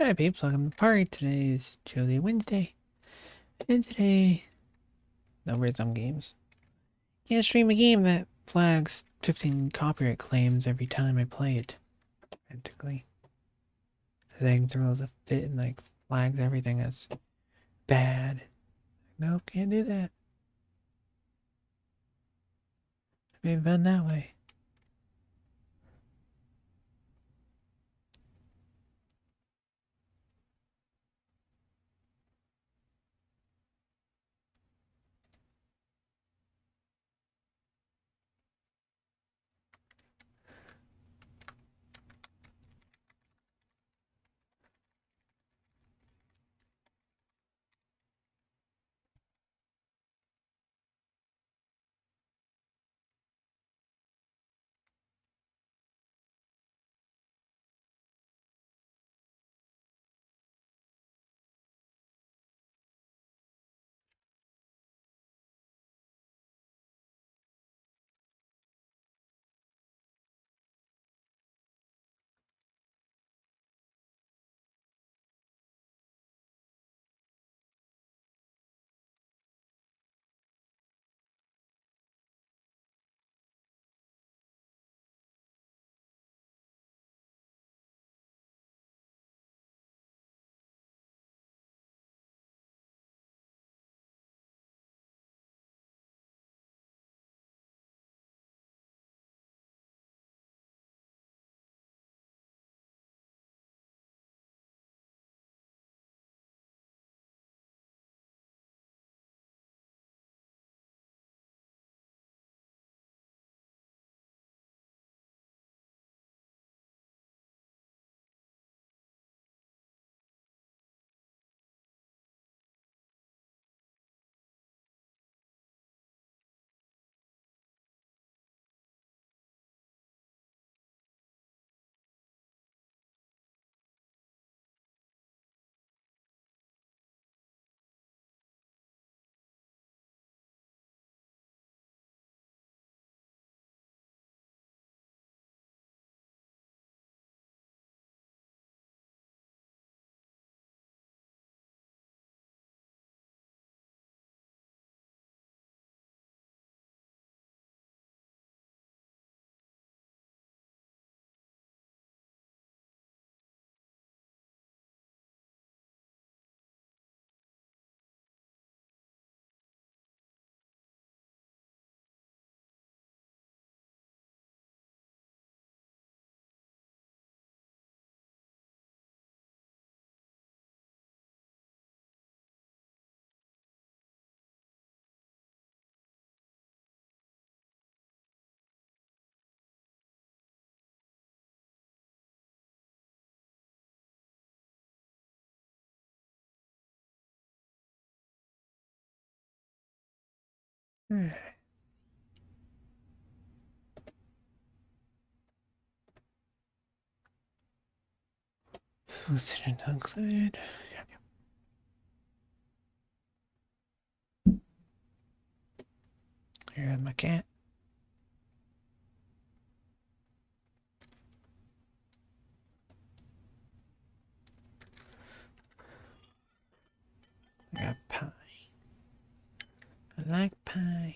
Hi peeps, welcome to the party. Today is Tuesday, Wednesday, and today, over some games. Can't stream a game that flags 15 copyright claims every time I play it. Practically. The thing throws a fit and flags everything as bad. Nope, can't do that. Maybe been that way. Let's include. Here's my cat. I got pie. I like pie.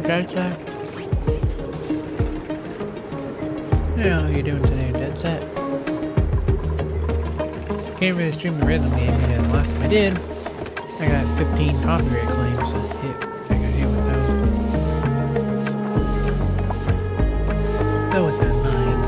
Deadset. Yeah, how you doing today, Deadset? Can't really stream the rhythm game because last time I did, I got 15 copyright claims. So I got hit with those. So with that in mind,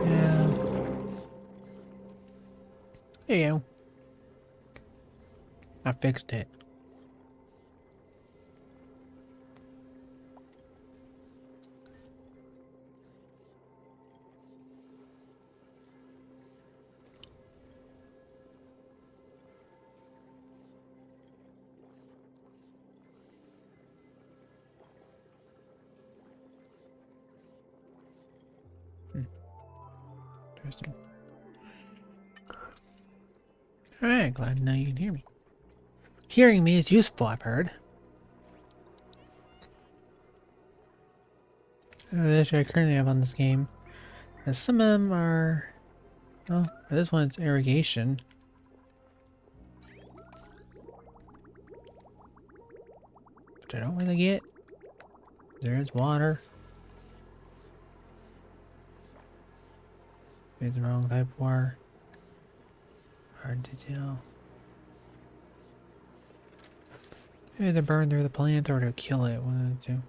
yeah. There you go. I fixed it. Interesting. Alright, glad to know you can hear me. Hearing me is useful, I've heard. The issue I currently have on this game is some of them are... Oh, this one's irrigation. Which I don't really get. There is water. It's the wrong type of water. Hard to tell. Maybe they burn through the plant or to kill it, one of the two.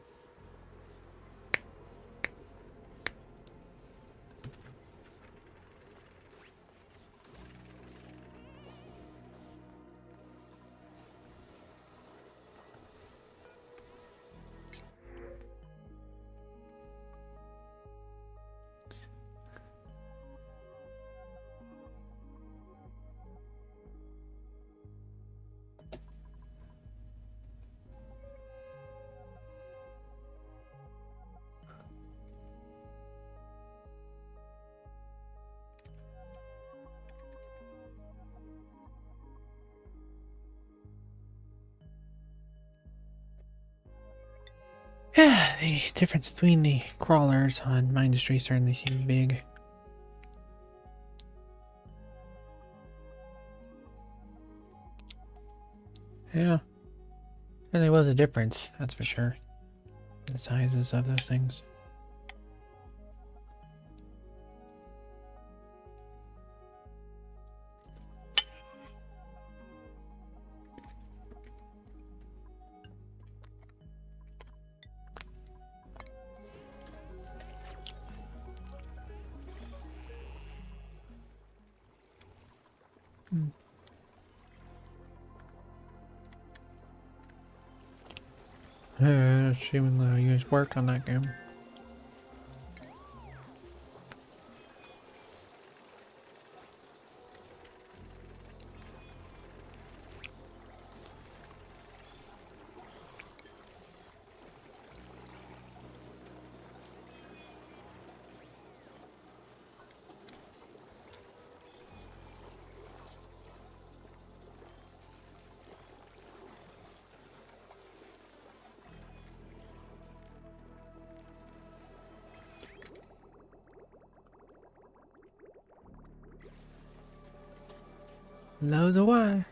Yeah, the difference between the crawlers on mindustry certainly seems big. Yeah, and there was a difference, that's for sure. The sizes of those things. Assuming the use worked on that game. Loads of wire.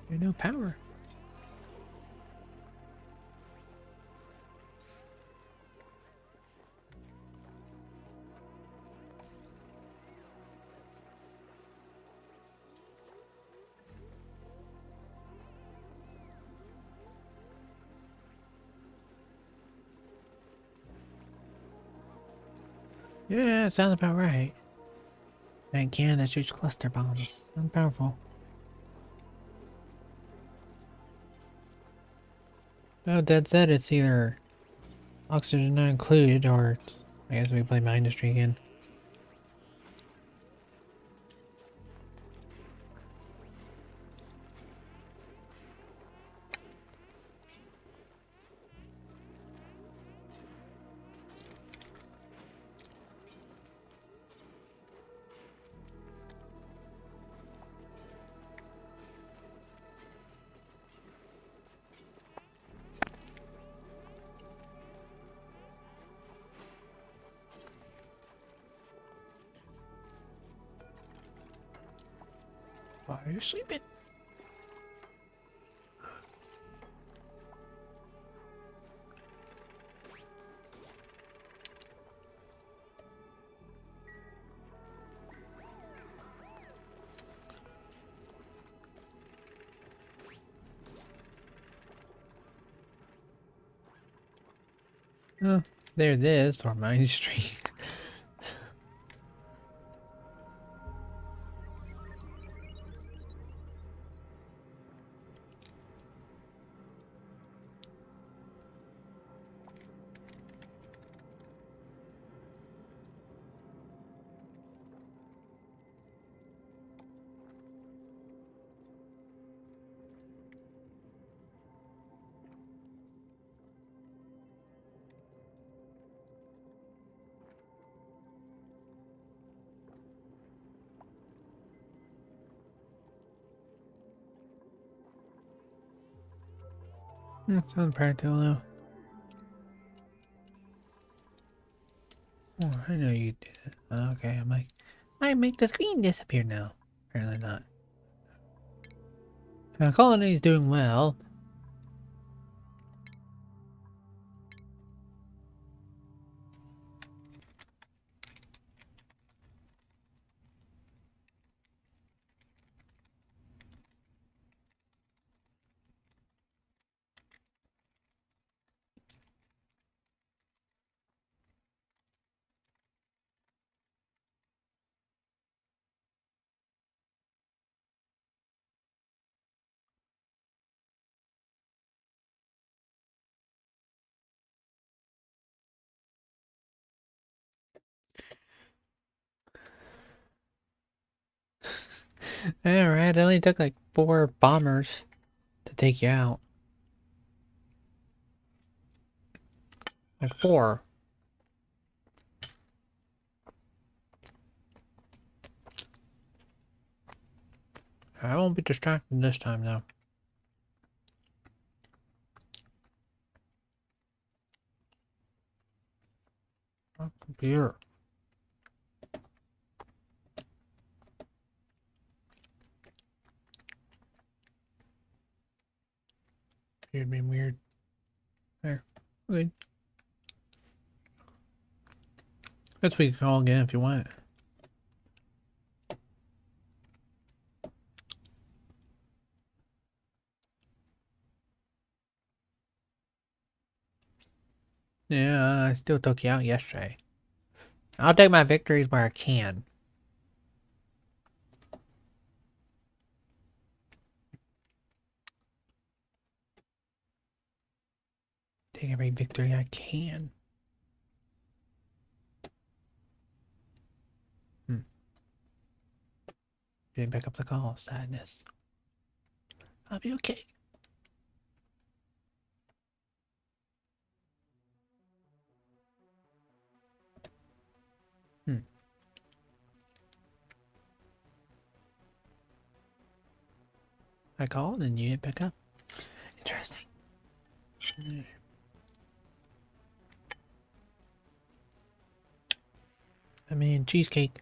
There's no power. Yeah, sounds about right. And can that shoots cluster bombs. I'm powerful. Well, that said, it's either oxygen not included, or I guess we play mindustry again. Why are you sleeping? Oh, there it is, or mindustry. Sounds practical though. Oh, I know you did it. Okay, I'm like, I make the screen disappear now. Apparently not. The colony is doing well. Alright, it only took like 4 bombers to take you out. Like 4. I won't be distracted this time though. Oh, computer. You'd be weird. There. Good. Guess we can call again if you want. Yeah, I still took you out yesterday. I'll take my victories where I can. Take every victory I can. Didn't pick up the call. Sadness. I'll be okay. I called and you didn't pick up. Interesting. I mean, cheesecake.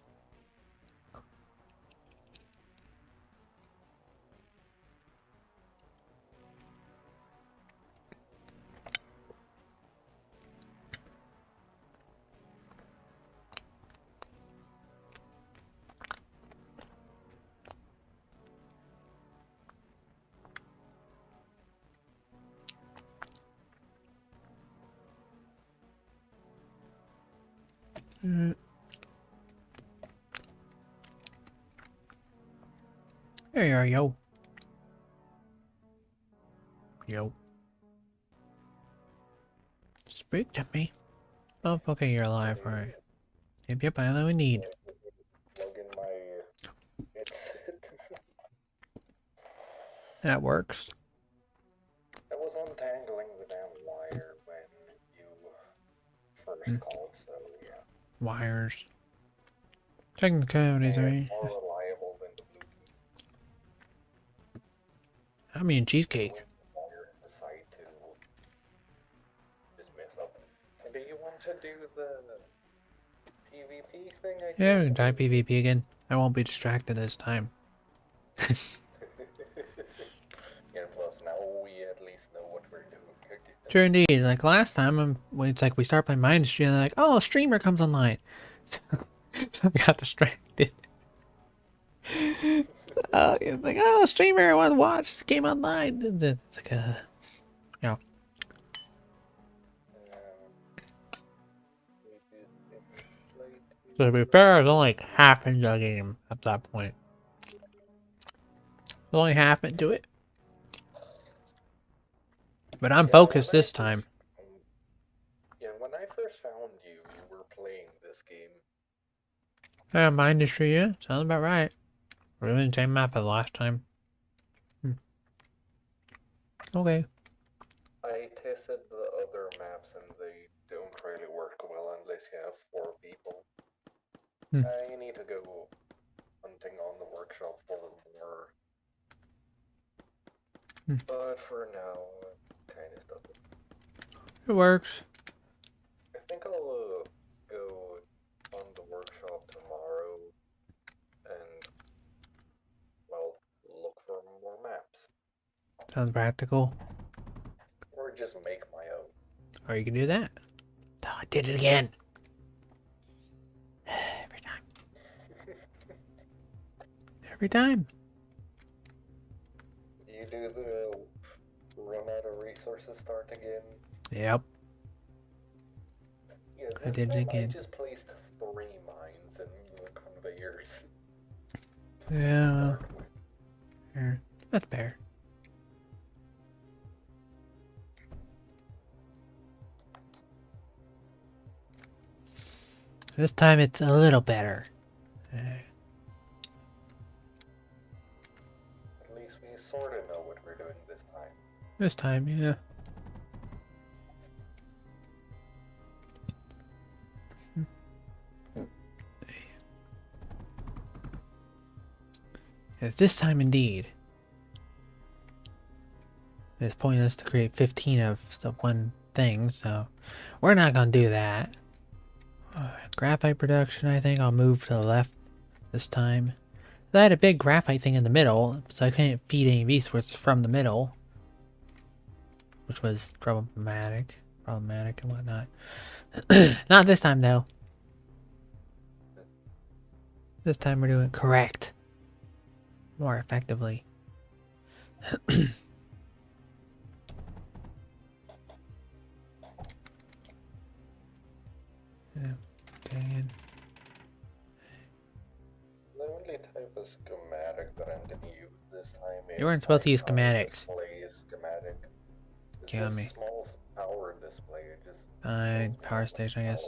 There you are, yo. Yo. Speak to me. Oh, okay, you're alive, alright. Yep, I know what we need. Plug in my headset. That works. I was untangling the damn wire when you first called, so yeah. Wires. Technicalities, right? More reliable than the Bluetooth. I mean, cheesecake. Wire aside to just mess up. And do you want to do the PvP thing again? Yeah, we can try PvP again. I won't be distracted this time. Yeah, plus now we at least know what we're doing. Sure indeed. Like last time, it's like we start playing mindustry and they're like, oh, a streamer comes online. So I got distracted. It's like, oh, streamer I want to watch came online. And it's like you know. So to be fair, it's only like half into the game at that point. It's only half into it. But I'm focused this time. Yeah, when I first found you, you were playing this game. Yeah, mindustry, yeah. Sounds about right. We're doing the same map as last time. Okay. I tested the other maps and they don't really work well unless you have 4 people. I need to go hunting on the workshop for more. But for now, I'm kind of stuck. It works. I think I'll go on the workshop tomorrow and, well, look for more maps. Sounds practical. Or just make my own. Or you can do that. Oh, I did it again. Every time. Every time. You do the run out of resources start again? Yep. Yeah, I did it again. I just placed 3 mines and conveyors. Yeah. Here. That's fair. This time it's a little better. At least we sort of know what we're doing this time. This time, yeah. Yes, this time indeed. It's pointless to create 15 of one thing, so we're not gonna do that. Graphite production, I think I'll move to the left this time. I had a big graphite thing in the middle, so I couldn't feed any resources from the middle, which was problematic and whatnot. Not this time though. This time we're doing it correct, more effectively. Okay. The only type of schematic that I'm going to use this time is... You weren't supposed to use schematics. Display schematic. It's Kill me. Small power display. It just Fine, power station, I guess.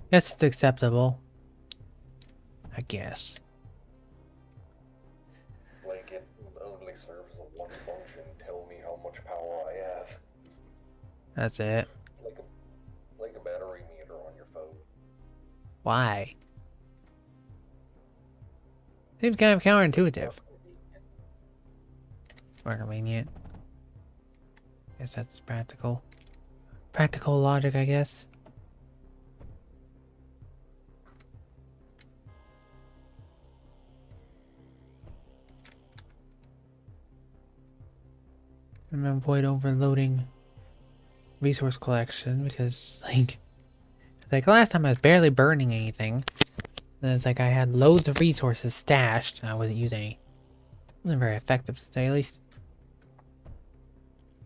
Guess it's acceptable. I guess. Like, it only serves one function. Tell me how much power I have. That's it. Like a battery meter on your phone. Why? Seems kind of counterintuitive. More convenient. Guess that's practical. Practical logic, I guess. I'm gonna avoid overloading resource collection because, like last time I was barely burning anything. Then it's like I had loads of resources stashed and I wasn't using any. It wasn't very effective to say least.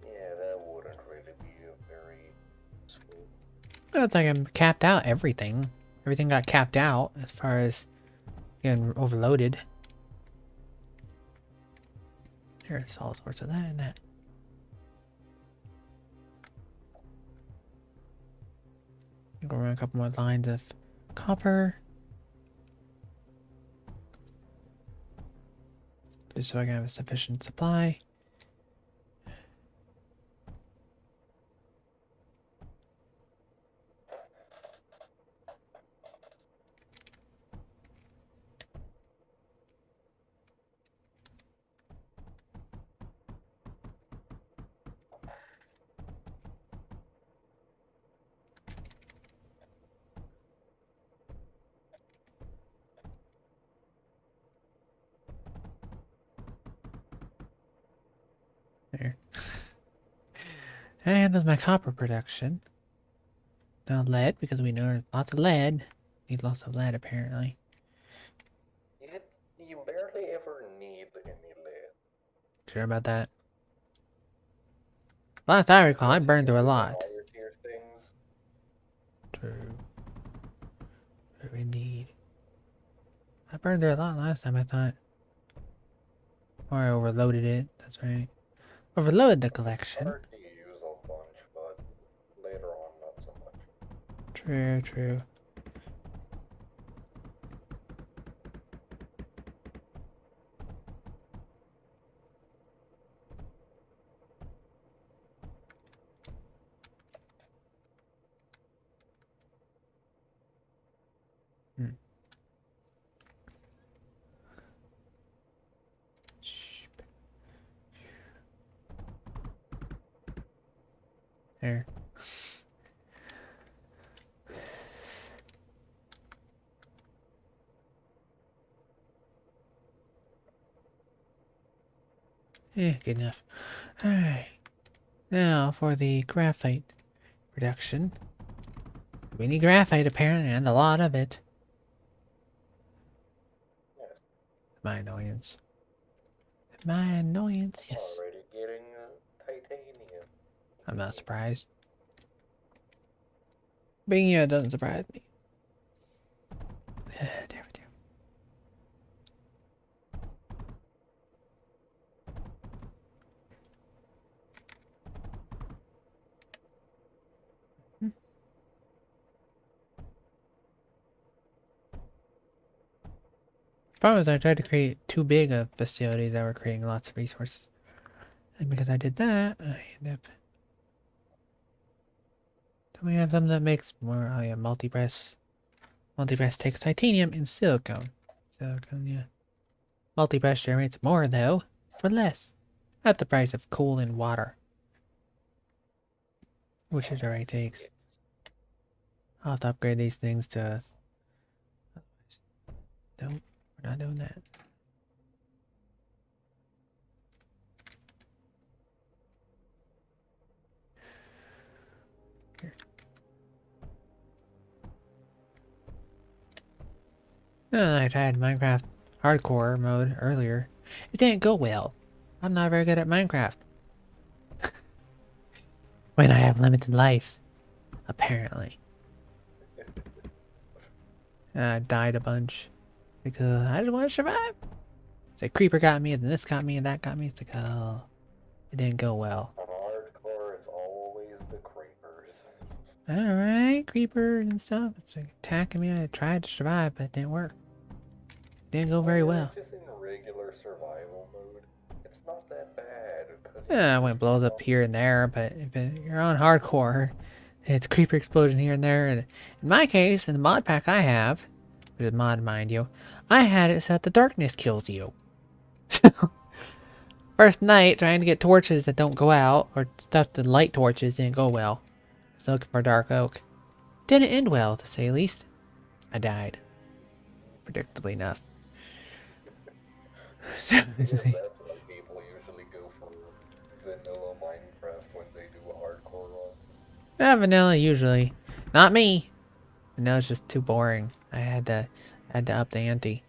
Yeah, that wouldn't really be very useful. Well, it's like I'm capped out everything. Everything got capped out as far as getting overloaded. There's all sorts of that and that. Go around a couple more lines of copper. Just so I can have a sufficient supply. There. And there's my copper production. Now lead, because we know there's lots of lead. Need lots of lead, apparently. You barely ever need any lead. Sure about that? Last I recall, I burned through a lot. Higher tier things. True. True indeed. I burned through a lot last time, I thought. Or I overloaded it, that's right. Overloaded the collection. Hard to use a bunch, but later on, not so much. True, true. There. Yeah, good enough. Alright. Now for the graphite production. We need graphite apparently, and a lot of it. Yes. My annoyance. My annoyance, yes. Already getting titanium. I'm not surprised. Being here doesn't surprise me. Damn it. Problem is I tried to create too big of facilities that were creating lots of resources. And because I did that, I end up... Then we have something that makes more... Oh yeah, multi-press. Multi-press takes titanium and silicone. Silicone, yeah. Multi-press generates more, though, for less. At the price of coal and water. Which is alright takes. I'll have to upgrade these things to... Nope, we're not doing that. Here. I tried Minecraft hardcore mode earlier. It didn't go well. I'm not very good at Minecraft. When I have limited lives. Apparently. I died a bunch. Because I just want to survive. It's like creeper got me, and then this got me, and that got me. It's like, oh, it didn't go well. On hardcore, it's always the creepers. Alright, creepers and stuff. It's like attacking me. I tried to survive, but it didn't work. Didn't go very well. Just in regular survival mode, it's not that bad. Yeah, when it blows up here and there, but if you're on hardcore, it's creeper explosion here and there. And in my case, in the mod pack I have, which is mod mind you, I had it so that the darkness kills you. First night, trying to get torches that don't go out, or stuff to light torches didn't go well. Still looking for dark oak. Didn't end well, to say the least. I died. Predictably enough. That's why people usually go for vanilla Minecraft when they do hardcore runs. Not vanilla usually. Not me. Vanilla's just too boring. I had to up the ante.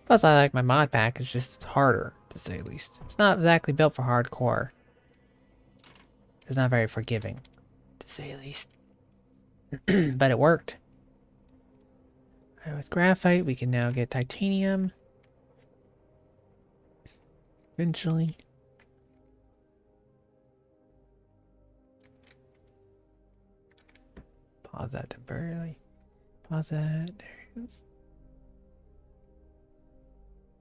Plus I like my mod pack, it's just harder, to say the least. It's not exactly built for hardcore. It's not very forgiving, to say the least. But it worked. Alright, with graphite we can now get titanium. Eventually. Pause that temporarily. Pause that. There it goes.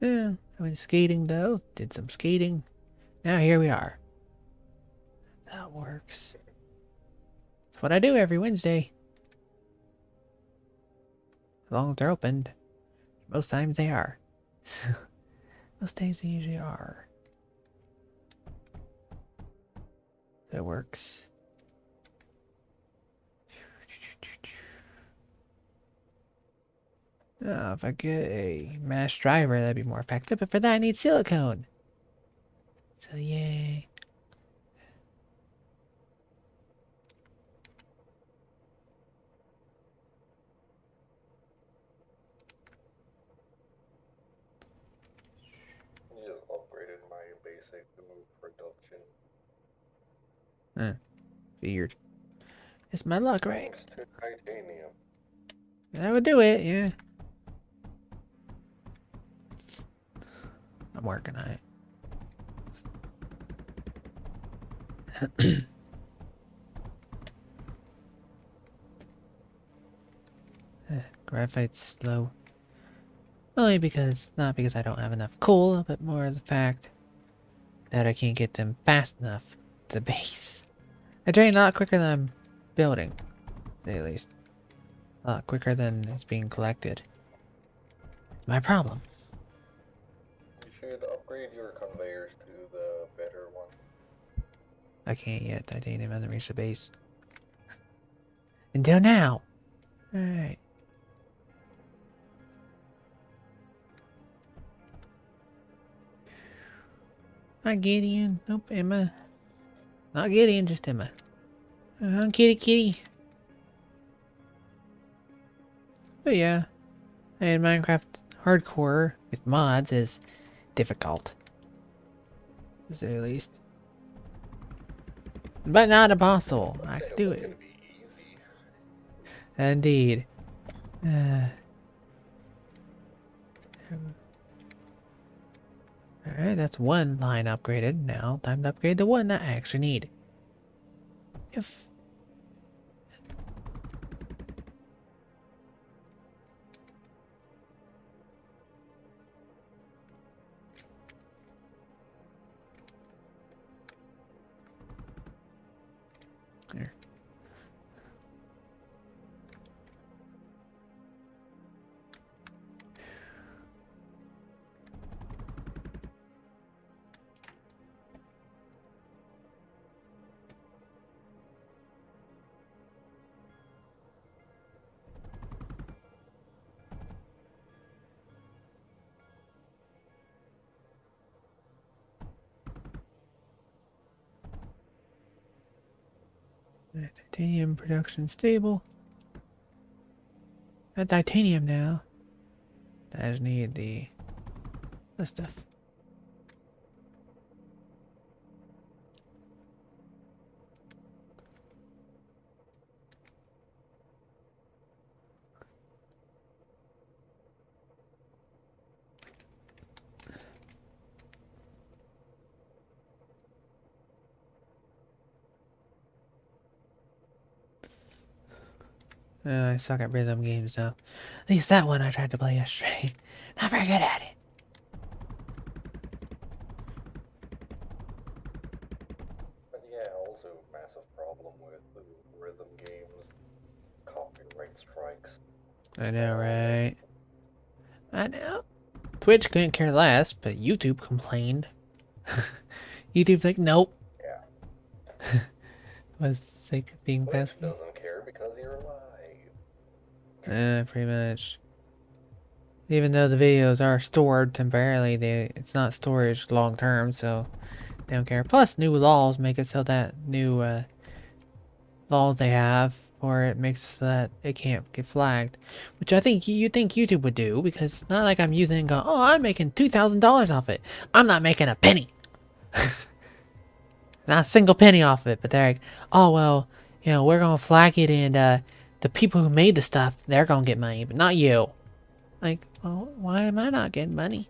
Yeah, I went skating though. Did some skating. Now here we are. That works. That's what I do every Wednesday. As long as they're opened. Most times they are. Most days they usually are. That works. Oh, if I get a mass driver, that'd be more effective. But for that, I need silicone. So yay. I just upgraded my basic to production. Figured. It's my luck, right? Thanks to titanium. That would do it, yeah. I'm working on it. Graphite's slow. Only because, not because I don't have enough coal, but more the fact that I can't get them fast enough to base. I drain a lot quicker than I'm building, to say the least. A lot quicker than it's being collected. It's my problem. You should upgrade your conveyors to the better one. I can't yet. Titanium hasn't reached the base. Until now! Alright. Not Gideon. Nope, Emma. Not Gideon, just Emma. Kitty kitty. But yeah. And Minecraft Hardcore with mods is difficult. To say the least. But not impossible. I can do it. Indeed. Alright, that's one line upgraded. Now, time to upgrade the one that I actually need. If... There. Titanium production stable. Got titanium now. I just need the stuff. I suck at rhythm games now. At least that one I tried to play yesterday. Not very good at it. But yeah, also massive problem with the rhythm games. Copyright strikes. I know, right? I know. Twitch couldn't care less, but YouTube complained. YouTube's like, nope. Yeah. Was like being Twitch pesky. doesn't care because you're live. Pretty much. Even though the videos are stored temporarily, it's not storage long term, so they don't care. Plus, new laws make it so that new laws they have for it makes so that it can't get flagged, which I think you think YouTube would do, because it's not like I'm using it and go, oh, I'm making $2,000 off it. I'm not making a penny. Not a single penny off of it, but they're like, oh well, you know, we're gonna flag it, and the people who made the stuff, they're gonna get money, but not you. Like, well, why am I not getting money?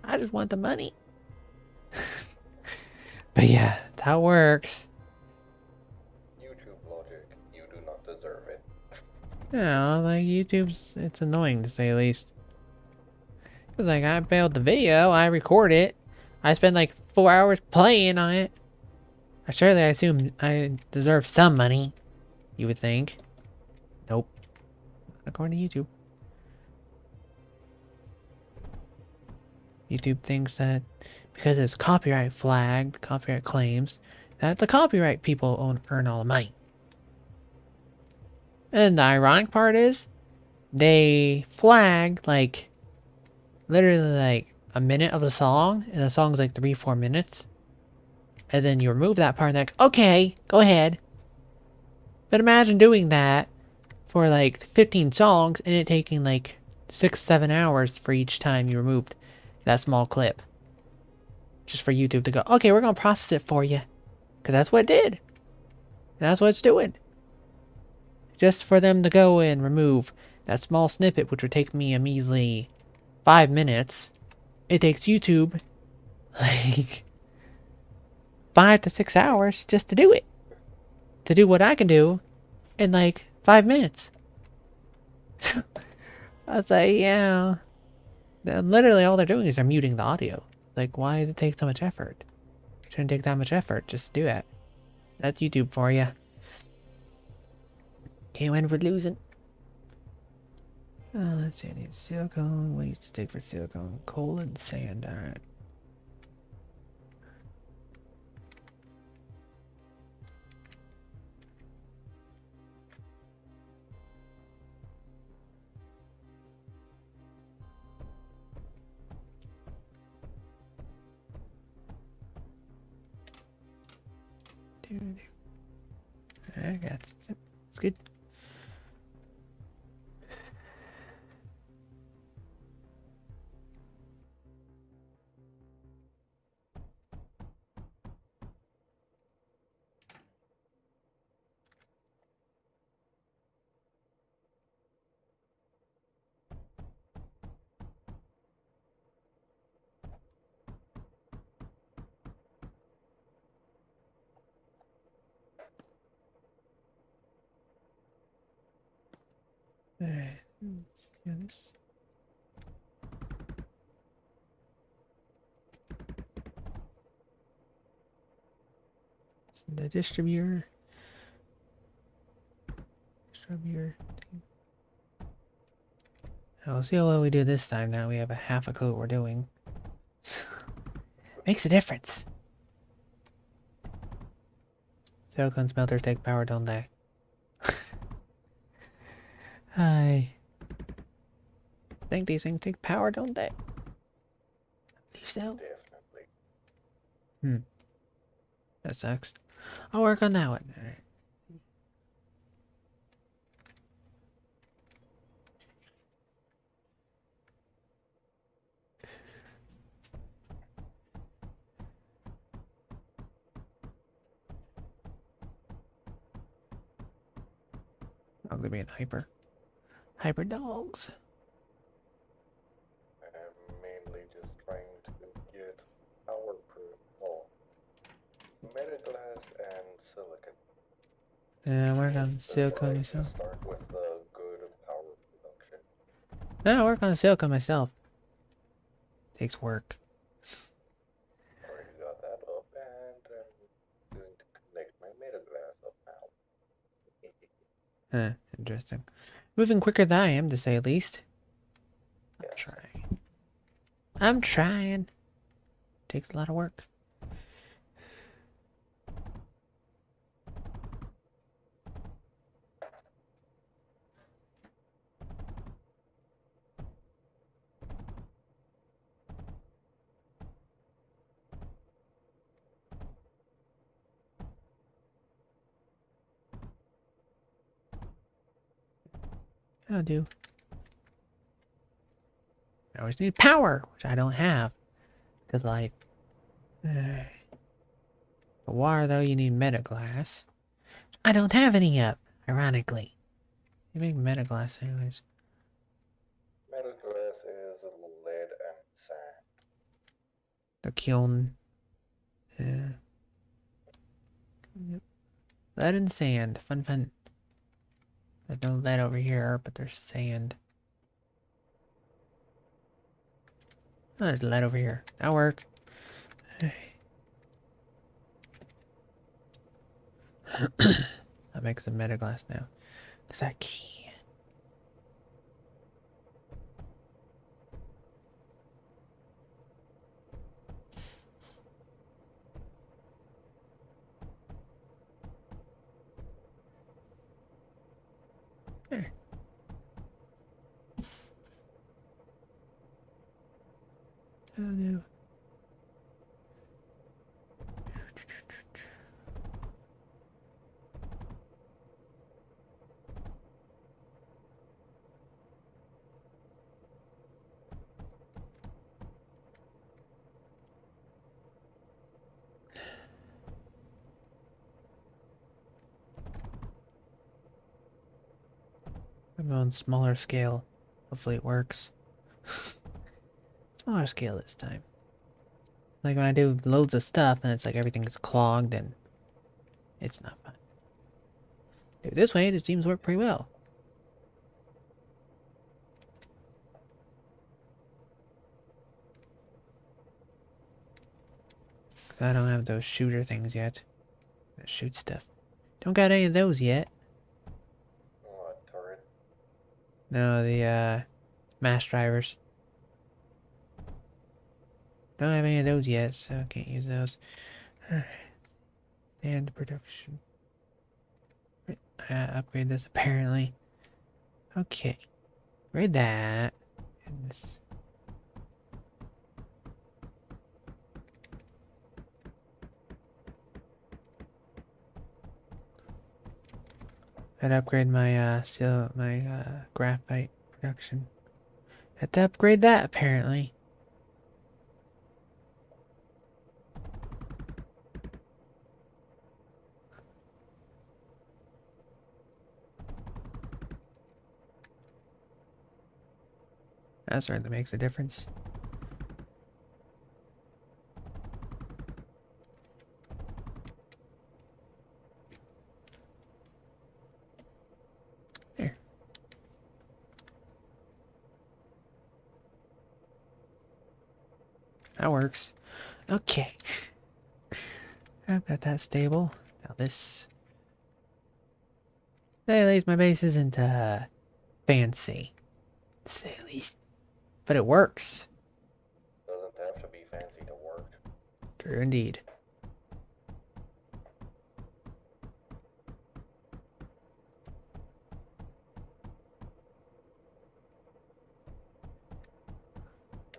I just want the money. But yeah, that's how it works. YouTube logic, you do not deserve it. Yeah, like it's annoying to say the least. It's like I build the video, I record it, I spend like 4 hours playing on it. Surely I assume I deserve some money, you would think. Nope. According to YouTube. YouTube thinks that because it's copyright flagged, copyright claims, that the copyright people earn all the money. And the ironic part is, they flag like literally like a minute of the song, and the song's like 3-4 minutes. And then you remove that part and like, okay, go ahead. But imagine doing that for like 15 songs and it taking like 6-7 hours for each time you removed that small clip. Just for YouTube to go, okay, we're gonna process it for you. Because that's what it did. That's what it's doing. Just for them to go and remove that small snippet, which would take me a measly 5 minutes, it takes YouTube like 5 to 6 hours just to do it. To do what I can do in like 5 minutes. I was like, yeah. Literally all they're doing is they're muting the audio. Like, why does it take so much effort? Shouldn't take that much effort just to do it. That's YouTube for you. Can't win for losing. Let's see, I need silicone. What used to take for silicone? Coal and sand. Alright. I got it. It's good. Alright. Let's do this. The distributor. I'll see how well we do this time now. We have a half a clue what we're doing. Makes a difference. Silicone smelters take power, don't they? I think these things take power, don't they? I believe so. Definitely. That sucks. I'll work on that one. Alright. I'm gonna be in hyper. Hyper dogs. I'm mainly just trying to get power-proof, well, metaglass and silicon. Yeah, work on silicone Before I myself. start with the good power production. No, I work on silicone myself. Takes work. Already got that up, and I'm going to connect my metaglass up now. Interesting. Moving quicker than I am, to say the least. I'm Yes. trying. I'm trying. Takes a lot of work. I'll do. I always need power, which I don't have. Because, like... For water, though, you need metaglass. I don't have any yet, ironically. You make metaglass anyways. Metaglass is lead and sand. The kiln Yeah. Yep. Lead and sand. Fun, fun. There's no lead over here, but there's sand. Oh, there's lead over here. That'll work. I'll make some metaglass now. Cause I can. There. Oh no. I'm on smaller scale. Hopefully it works. Smaller scale this time. Like when I do loads of stuff and it's like everything's clogged and it's not fun. Maybe this way it seems to work pretty well. Cause I don't have those shooter things yet. That shoot stuff. Don't got any of those yet. What, turret? No, the mass drivers. Don't have any of those yet, so I can't use those. Sand production. Upgrade this apparently. Okay. Read that. And this. I'd upgrade my graphite production. Had to upgrade that apparently. That certainly makes a difference. There. That works. Okay. I've got that stable. Now this. At least my base isn't fancy. To say the least. But it works. Doesn't have to be fancy to work. True indeed.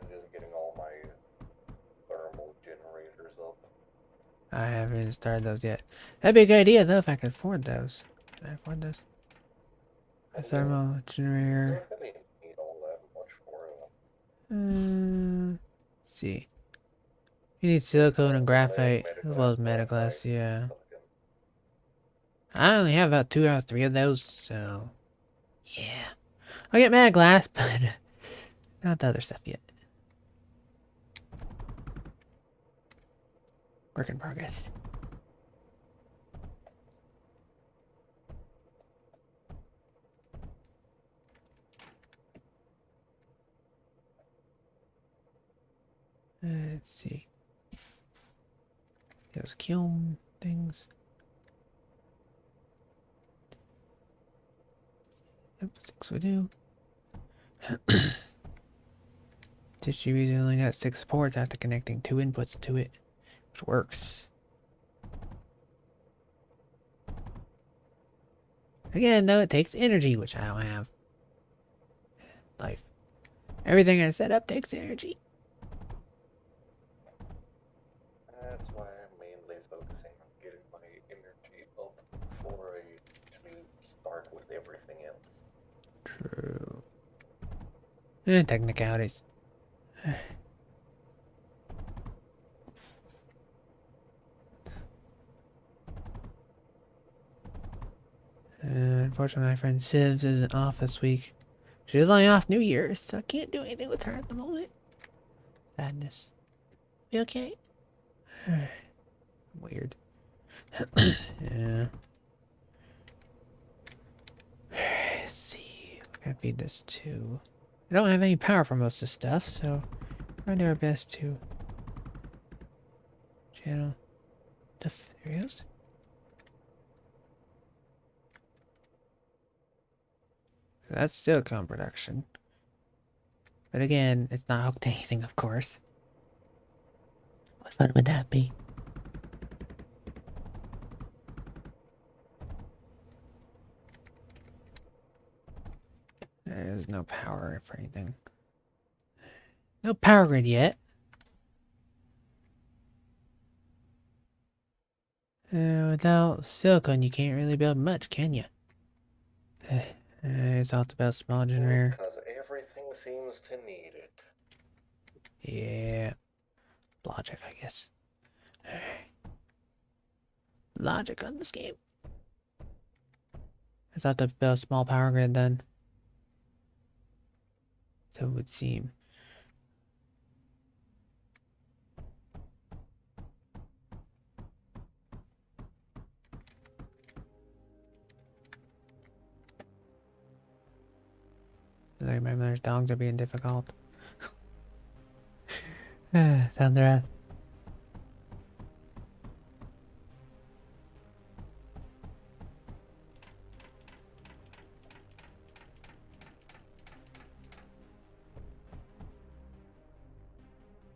I'm just getting all my thermal generators up. I haven't started those yet. That'd be a good idea though if I could afford those. Can I afford those? A thermal generator. I really need all that much for Let's see. You need silicone and graphite as well as metaglass, yeah. I only have about 2 out of 3 of those, so yeah. I'll get metaglass, but not the other stuff yet. Work in progress. Let's see. Those kiln things. Yep, 6 we do. Distribution only got 6 ports after connecting 2 inputs to it, which works. Again, though, it takes energy, which I don't have. Life. Everything I set up takes energy. That's why I'm mainly focusing on getting my energy up before I actually start with everything else. True. Technicalities. Unfortunately, my friend Sivs isn't off this week. She's only off New Year's, so I can't do anything with her at the moment. Sadness. You okay? Weird. Yeah. Let's see. I gotta feed this too. I don't have any power for most of the stuff, so we're gonna do our best to channel the videos. That's silicone production. But again, it's not hooked to anything, of course. What fun would that be? There's no power for anything. No power grid yet. Without silicone, you can't really build much, can you? It's all about small generator. Because everything seems to need it. Yeah. Logic, I guess. Logic on this game. It's not to build a small power grid then. So it would seem. Like my mother's dogs are being difficult. Sound rough.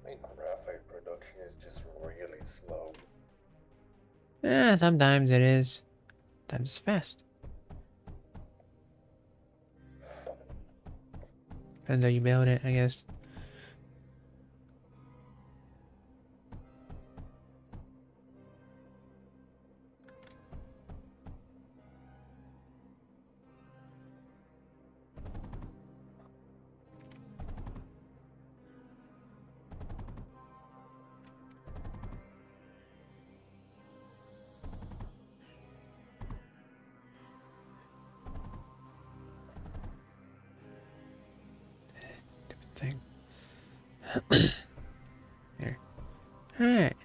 My graphite production is just really slow. Sometimes it is. Sometimes it's fast. Depends how you build it, I guess. Thing. Here. Alright.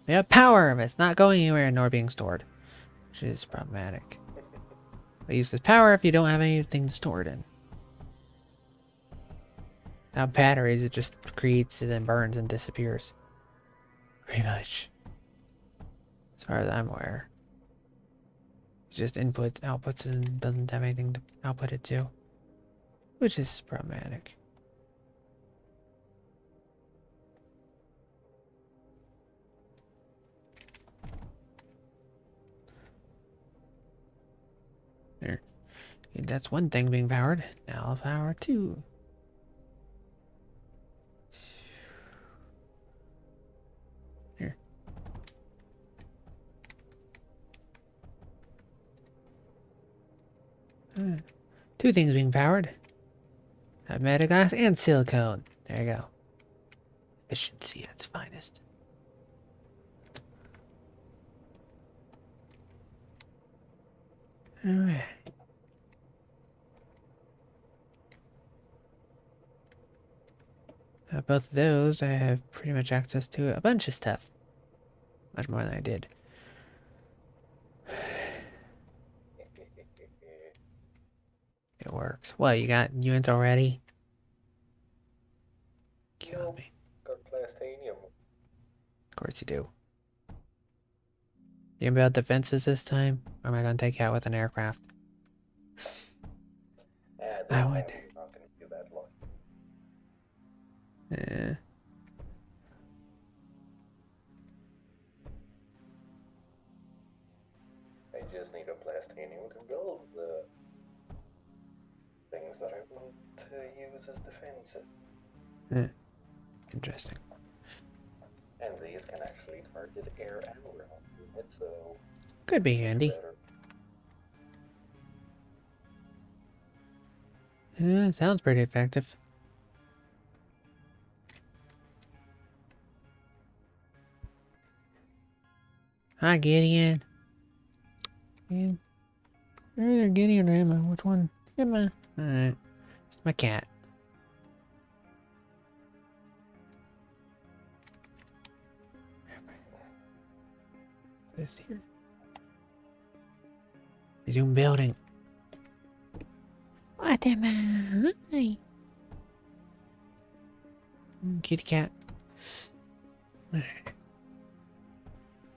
We have power, but it's not going anywhere nor being stored. Which is problematic. It uses power if you don't have anything to store it in. Now batteries, it just creates it and burns and disappears. Pretty much. As far as I'm aware. It's just inputs, outputs, and doesn't have anything to output it to. Which is problematic. There. Okay, that's one thing being powered. Now power two. Here. Two things being powered. Metaglass and silicone. There you go. Efficiency at its finest. Alright. Both of those, I have pretty much access to a bunch of stuff. Much more than I did. It works. What, you got units already? Killing me. Got plastanium. Of course you do. You gonna build defenses this time? Or am I gonna take you out with an aircraft? This I time would. you're not going to be that lucky. I just need a plastanium to build the things that I want to use as defensive. Interesting. And these can actually target air and ground units, so Could be handy. better. Sounds pretty effective. Hi, Gideon. Gideon. Either Gideon or Emma. Which one? Emma. Alright. It's my cat. This here. Resume building. What am I? Kitty cat.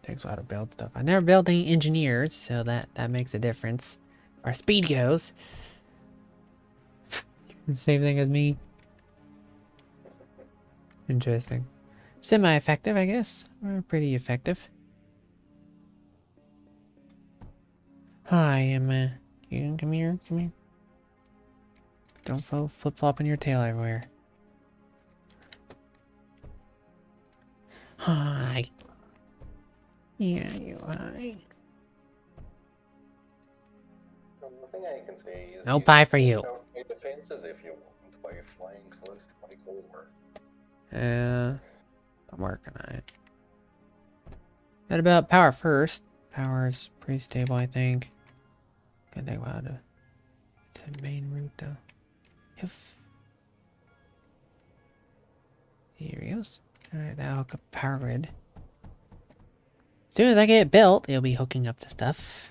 Takes a lot of build stuff. I never built any engineers, so that makes a difference. Our speed goes. Same thing as me. Interesting. Semi-effective, I guess. Or pretty effective. Hi, Emma. You come here, come here. Don't flip-flop in your tail everywhere. Hi. Yeah, you hi. The thing I can say is No pie for you. My defenses if you want by flying close to my core. I'm working on it. What about power first? Power's pretty stable, I think. Gotta think about it. To main route though. If here he goes. Alright, that'll hook up power grid. As soon as I get it built, it'll be hooking up to stuff.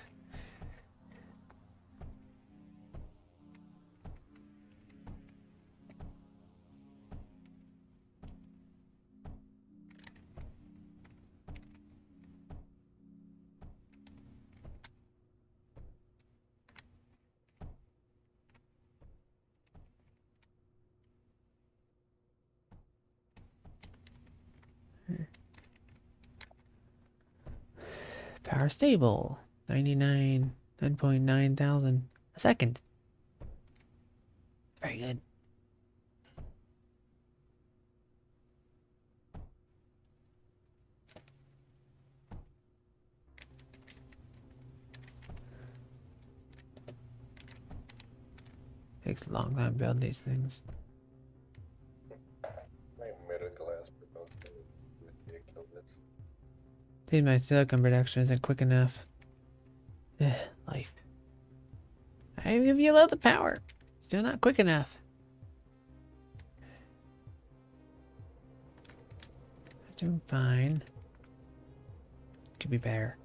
Power stable. 9.9 thousand a second. Very good. Takes a long time to build these things. My middle class production is ridiculous. Dude, my silicon production isn't quick enough. Life. I give you loads of power. Still not quick enough. It's doing fine. Could be better.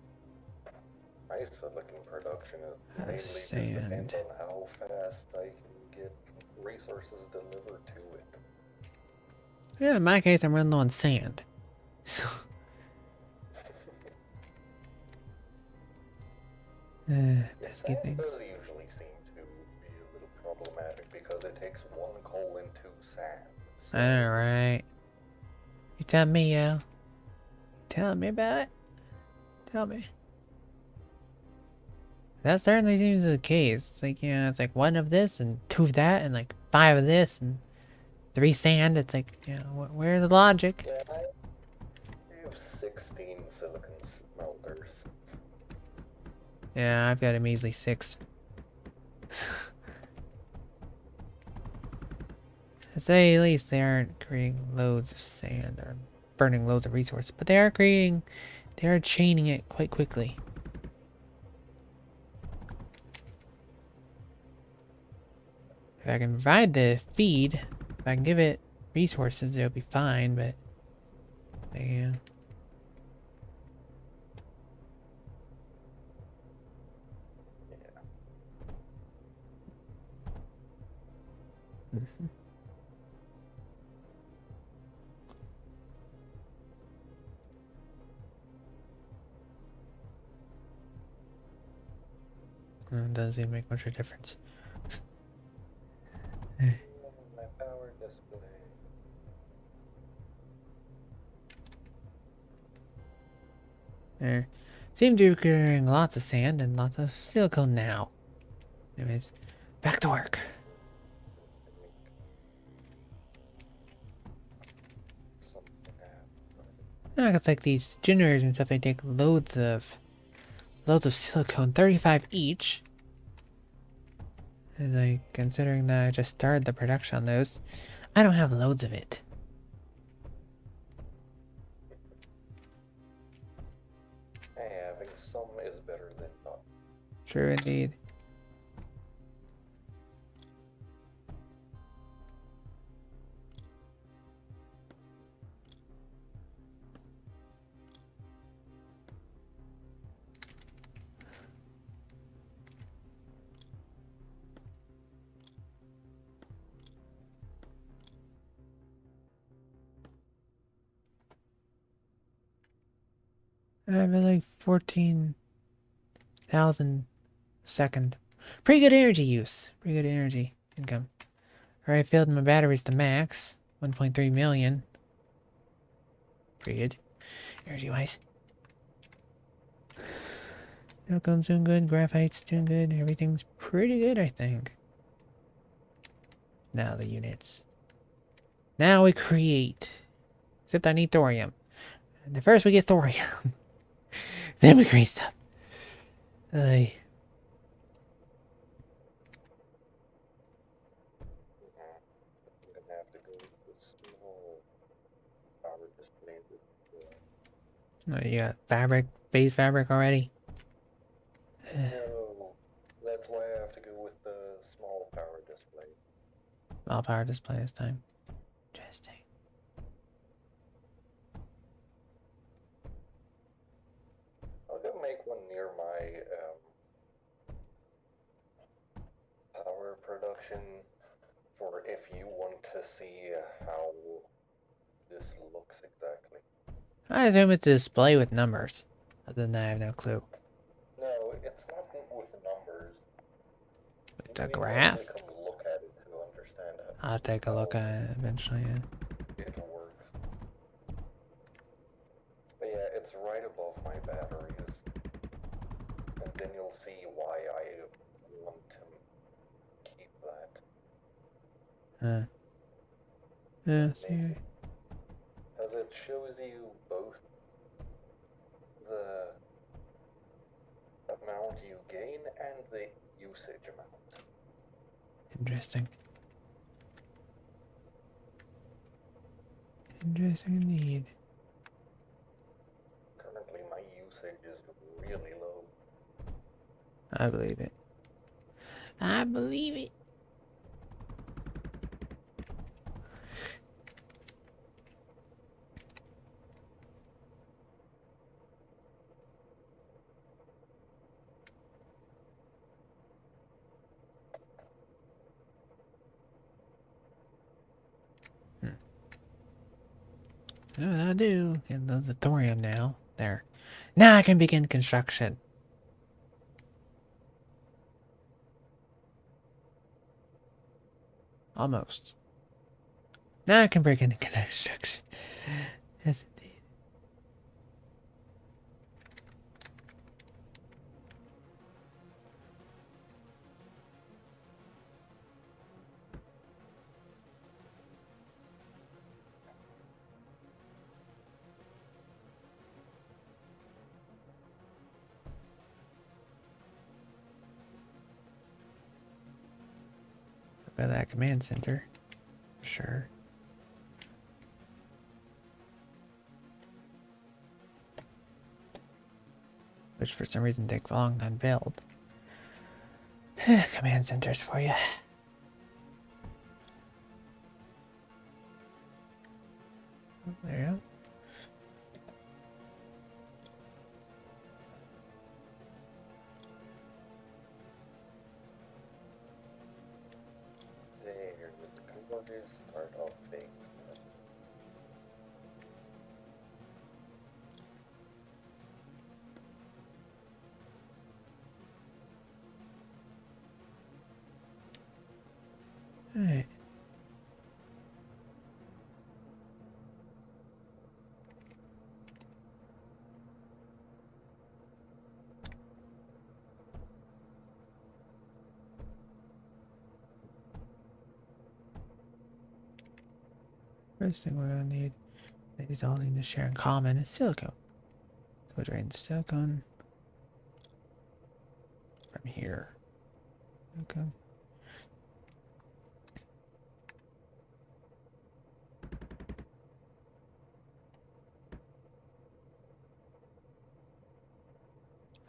My silicon production is How's mainly just sand? depends on how fast I can get resources delivered to it. Yeah, in my case, I'm running on sand. Pesky Sand things. does usually seem to be a little problematic because it takes 1 coal and 2 sand. So Alright. You tell me, yo. Tell me about it. Tell me. That certainly seems to be the case. It's like, yeah, it's like 1 of this and 2 of that and like 5 of this and 3 sand. It's like, you know, where's the logic? yeah, I have 16 silicon smelters. Yeah, I've got a measly 6. To say at least they aren't creating loads of sand or burning loads of resources, but they are chaining it quite quickly. If I can provide the feed, if I can give it resources, it'll be fine, but yeah. Mhm. It doesn't seem to make much of a difference. My power display. There seem to be carrying lots of sand and lots of silicone now. Anyways, back to work. It's like these generators and stuff, they take loads of silicone, 35 each. And like, considering that I just started the production on those, I don't have loads of it. Having some is better than none. True indeed. I have like 14,000 a second. Pretty good energy use. Pretty good energy income. Alright, filled my batteries to max. 1.3 million. Pretty good. Energy wise. Silicone's doing good. Graphite's doing good. Everything's pretty good, I think. Now the units. Now we create. Except I need thorium. And first we get thorium. Then we create stuff. I'm gonna have to go with the small power display. Oh, you got fabric, base fabric already? No, that's why I have to go with the small power display. Small power display this time. Interesting. I'll go make one near my power production for if you want to see how this looks exactly. I assume it's a display with numbers. Other than that, I have no clue. No, it's not with numbers. It's a You graph? actually come look at it to understand it. I'll take a look at it eventually, yeah. It works. But yeah, it's right above my batteries. And then you'll see why I want to keep that. Yeah, see. Because it shows you both the amount you gain and the usage amount. Interesting. Interesting indeed. Currently my usage is really low. I believe it. I believe it. What I do? Get those thorium now. There. Now I can begin construction. Almost. Now I can begin construction. Yes, indeed. By that command center. Sure. Which for some reason takes long to build. Command centers for you. There you go. There, the gorgeous start of things. Alright. First thing we're gonna need is all need to share in common is silicone. So we're drain silicone from here. Okay.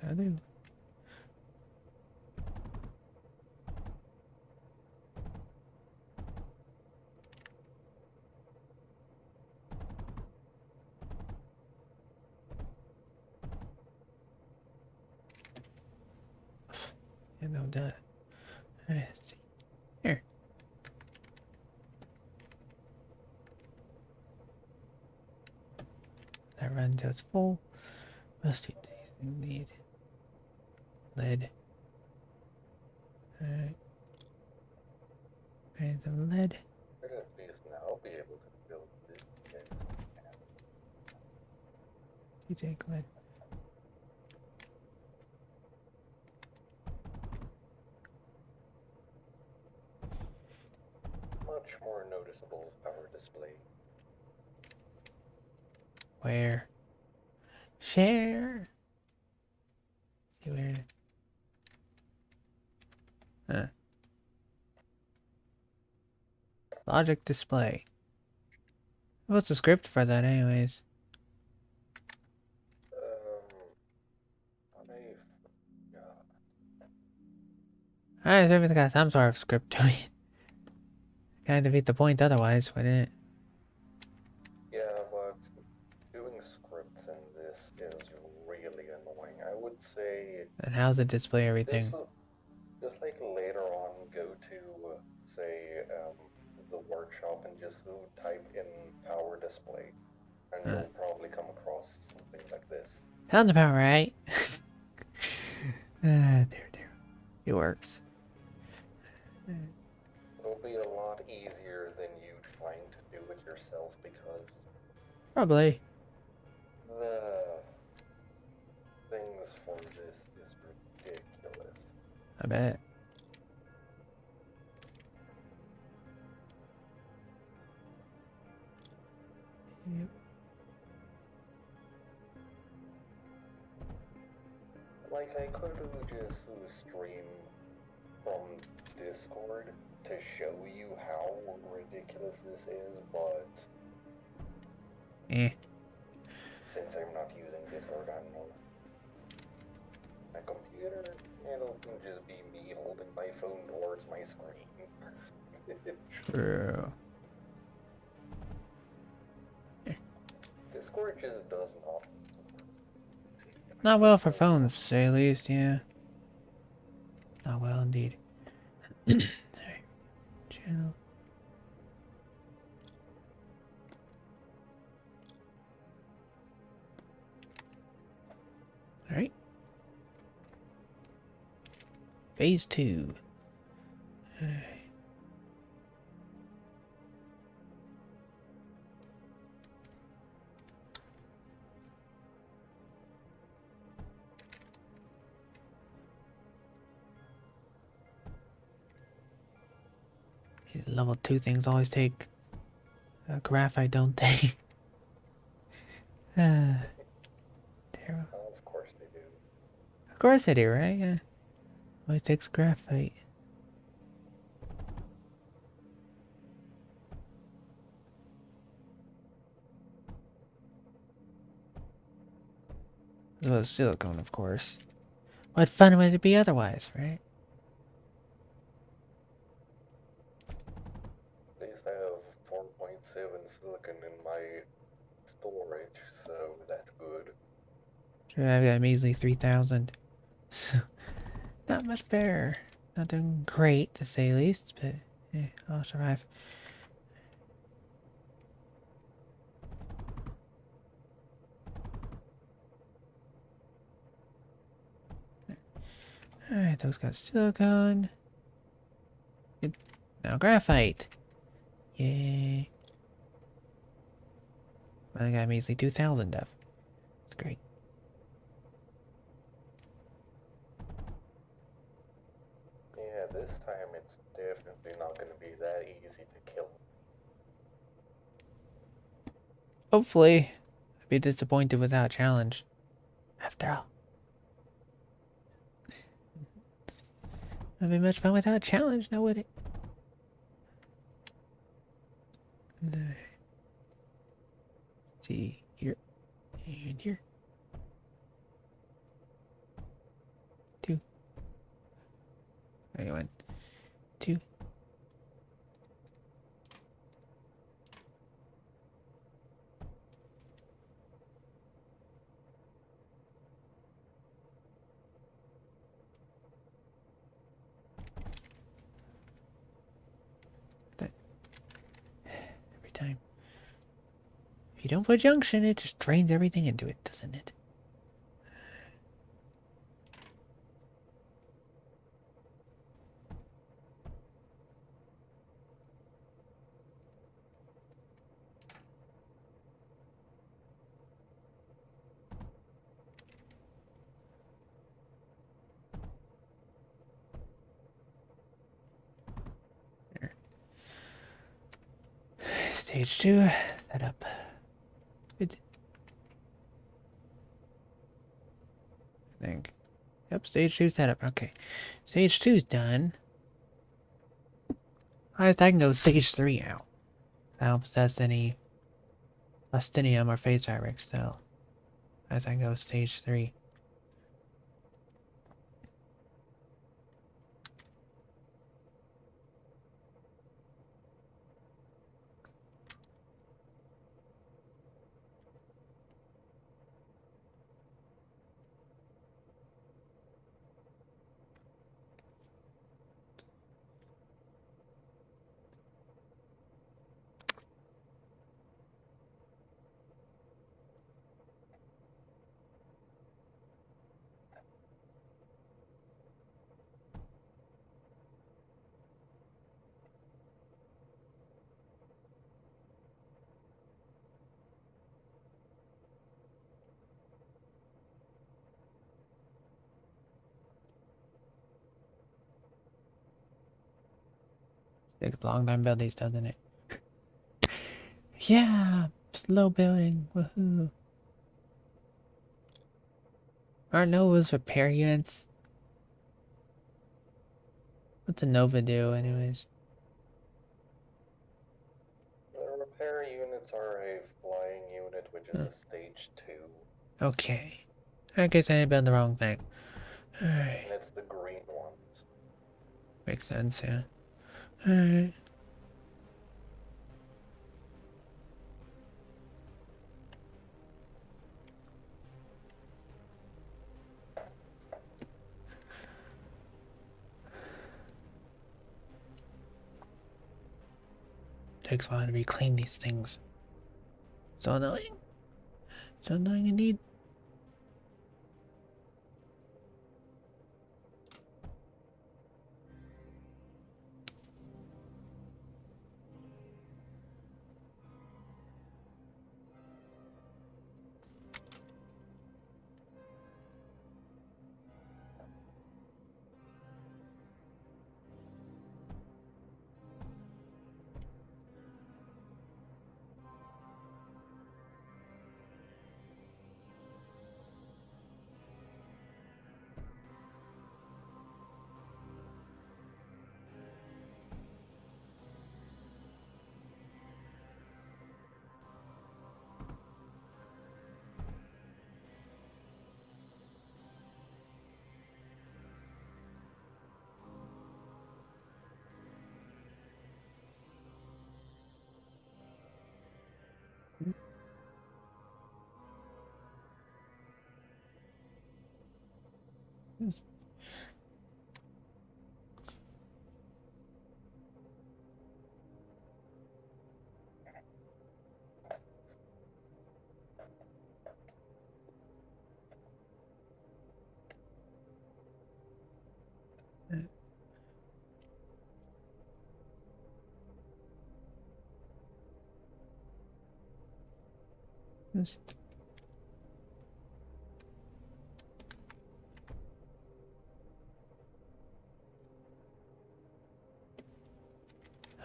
I do. Yeah, no, done. Alright, let's see. Here. That runs till it's full. Must need lead. Alright. Alright, the lead. Should at least now be able to build this. You take lead. Much more noticeable power display. Where? Share. See where? Huh. Logic display. What's the script for that, anyways? Alright, so everything's got some sort of script to it. Kind of defeat the point otherwise, wouldn't it? Yeah, but doing scripts in this is really annoying. I would say. And how's it display everything? Just like later on, go to say the workshop and just type in power display, and you'll probably come across something like this. Sounds about right. There. It works. It'll be a lot easier than you trying to do it yourself because Probably. the things for this is ridiculous. I bet. Yep. Like, I could just stream from Discord to show you how ridiculous this is, but since I'm not using Discord on my computer, it'll just be me holding my phone towards my screen. True. Discord just does not. Not well for phones, to say at least, yeah. Not well indeed. Alright. Channel. Alright. Phase 2. Alright. Level 2 things always take graphite, don't they? Terrible. Of course they do. Of course they do, right? Yeah. Always takes graphite. As well as silicone, of course. What fun would it be otherwise, right? At least I have 4.7 silicon in my storage, so that's good. Sure, I've got a measly 3,000. So, not much better. Not doing great, to say the least, but yeah, I'll survive. Alright, those got silicone. Good. Now graphite. Yay. I got a measly 2,000 of. It's great. Yeah, this time it's definitely not going to be that easy to kill. Hopefully, I'd be disappointed without challenge. After all. It'd be much fun without challenge, now would it? No. See, here, and here. 2. There you went. 2. Every time. If you don't put junction, it just drains everything into it, doesn't it? Stage 2 setup. Good. I think. Yep, stage 2 setup. Okay. Stage 2's done. I guess I can go stage 3 now. I don't possess any Plastinium or phase direct still. As I go stage 3. Takes a long time to build these, doesn't it? Yeah! Slow building. Woohoo. Aren't Novas repair units? What's a Nova do, anyways? The repair units are a flying unit, which is a stage 2. Okay. I guess I built the wrong thing. Alright. And it's the green ones. Makes sense, yeah. Alright. Takes a while to reclaim these things. So annoying. So annoying indeed.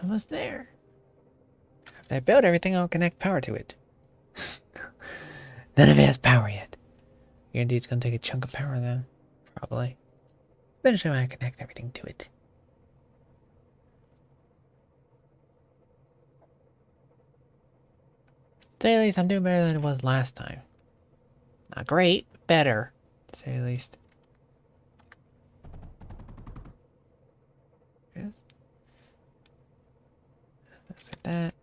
Almost there. If I build everything, I'll connect power to it. None of it has power yet. Guarantee it's gonna take a chunk of power though. Probably. Eventually I connect everything to it. To say the least, I'm doing better than it was last time. Not great, but better. To say the least. Yes. Looks like that.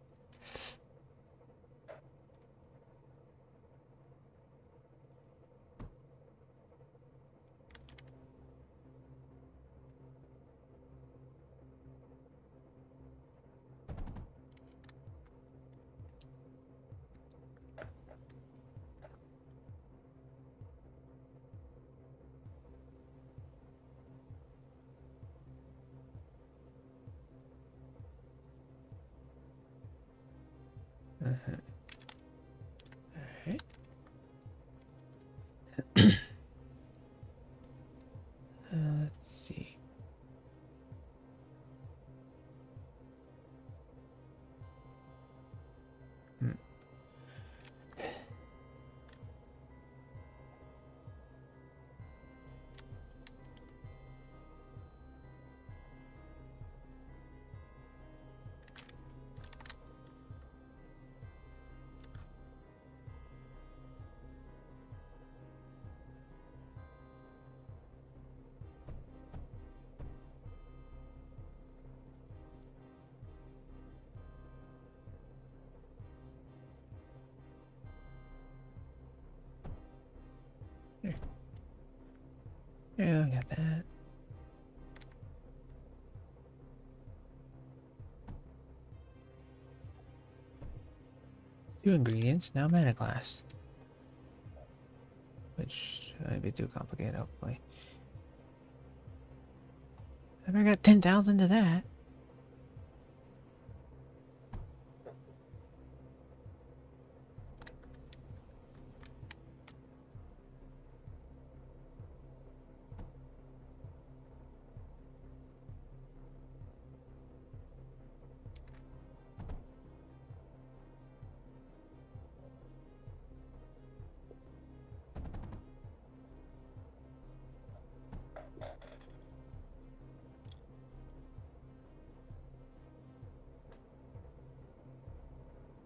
Alright. Let's see. Hmm. Here. Yeah, I got that. 2 ingredients, now mana glass. Which shouldn't be too complicated, hopefully. I never got 10,000 to that.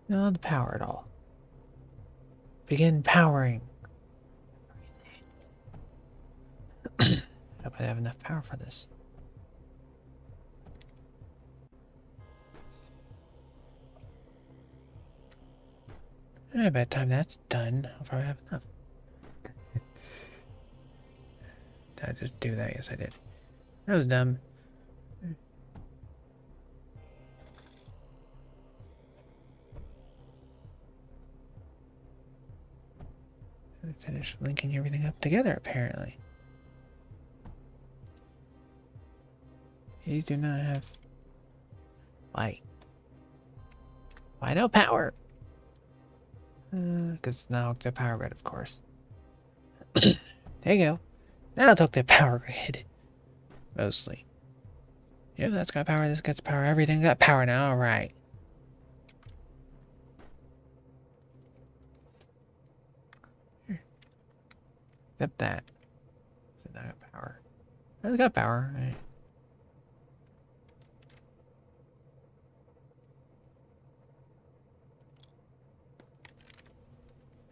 No, to power it all. Begin powering. I hope I have enough power for this. By the time that's done, I'll probably have enough. Did I just do that? Yes, I did. That was dumb. I finished linking everything up together, apparently. These do not have... Why? Why no power? Because it's not hooked to power grid, of course. There you go. Now it's hooked to power grid. Mostly. Yep, that's got power, this gets power, everything got power now, alright. Except that. So now I got power. It's got power, right?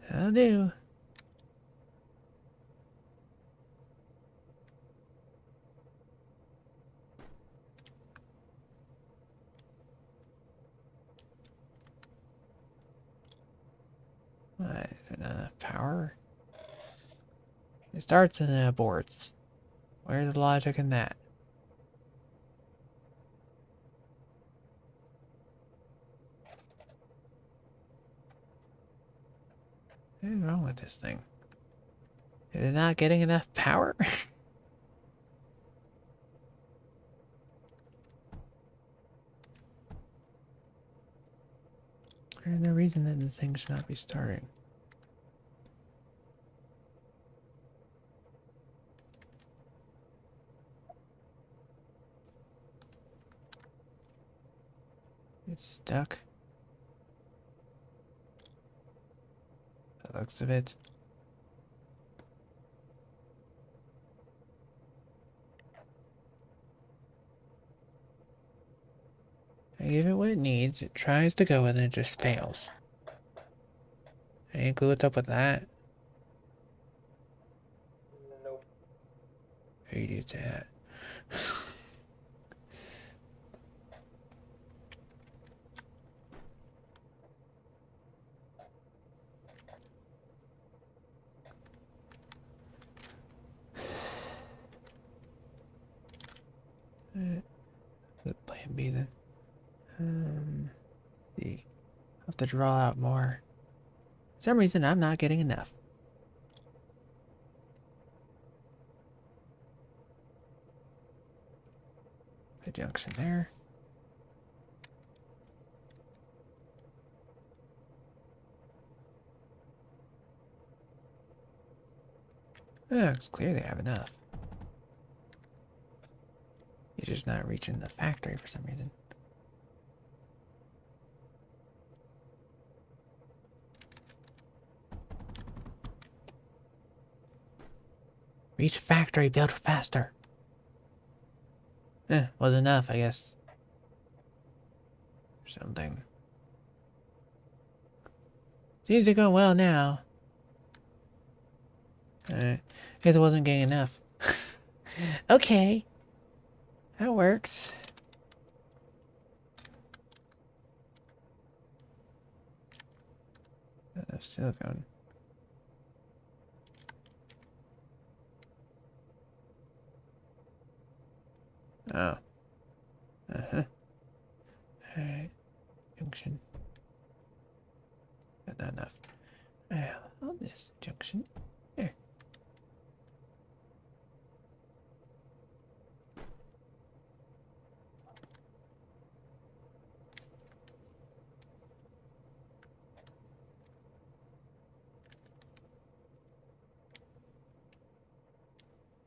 That'll do. What? Not enough power? It starts and then aborts. Where's the logic in that? What is wrong with this thing? Is it not getting enough power? There's no reason that this thing should not be starting. It's stuck. That looks of it. I give it what it needs, it tries to go and it just fails. Any clue what's up with that? Nope. Or you do say that? The plan B then. See. I'll have to draw out more. For some reason, I'm not getting enough. The junction there. Oh, it's clear they have enough. You're just not reaching the factory for some reason. Reach factory, build faster. Was enough, I guess. Something. Seems to go well now. Guess it wasn't getting enough. Okay. That works. Silicone. Oh. Uh-huh. Alright. Junction. Not enough. On this junction. There.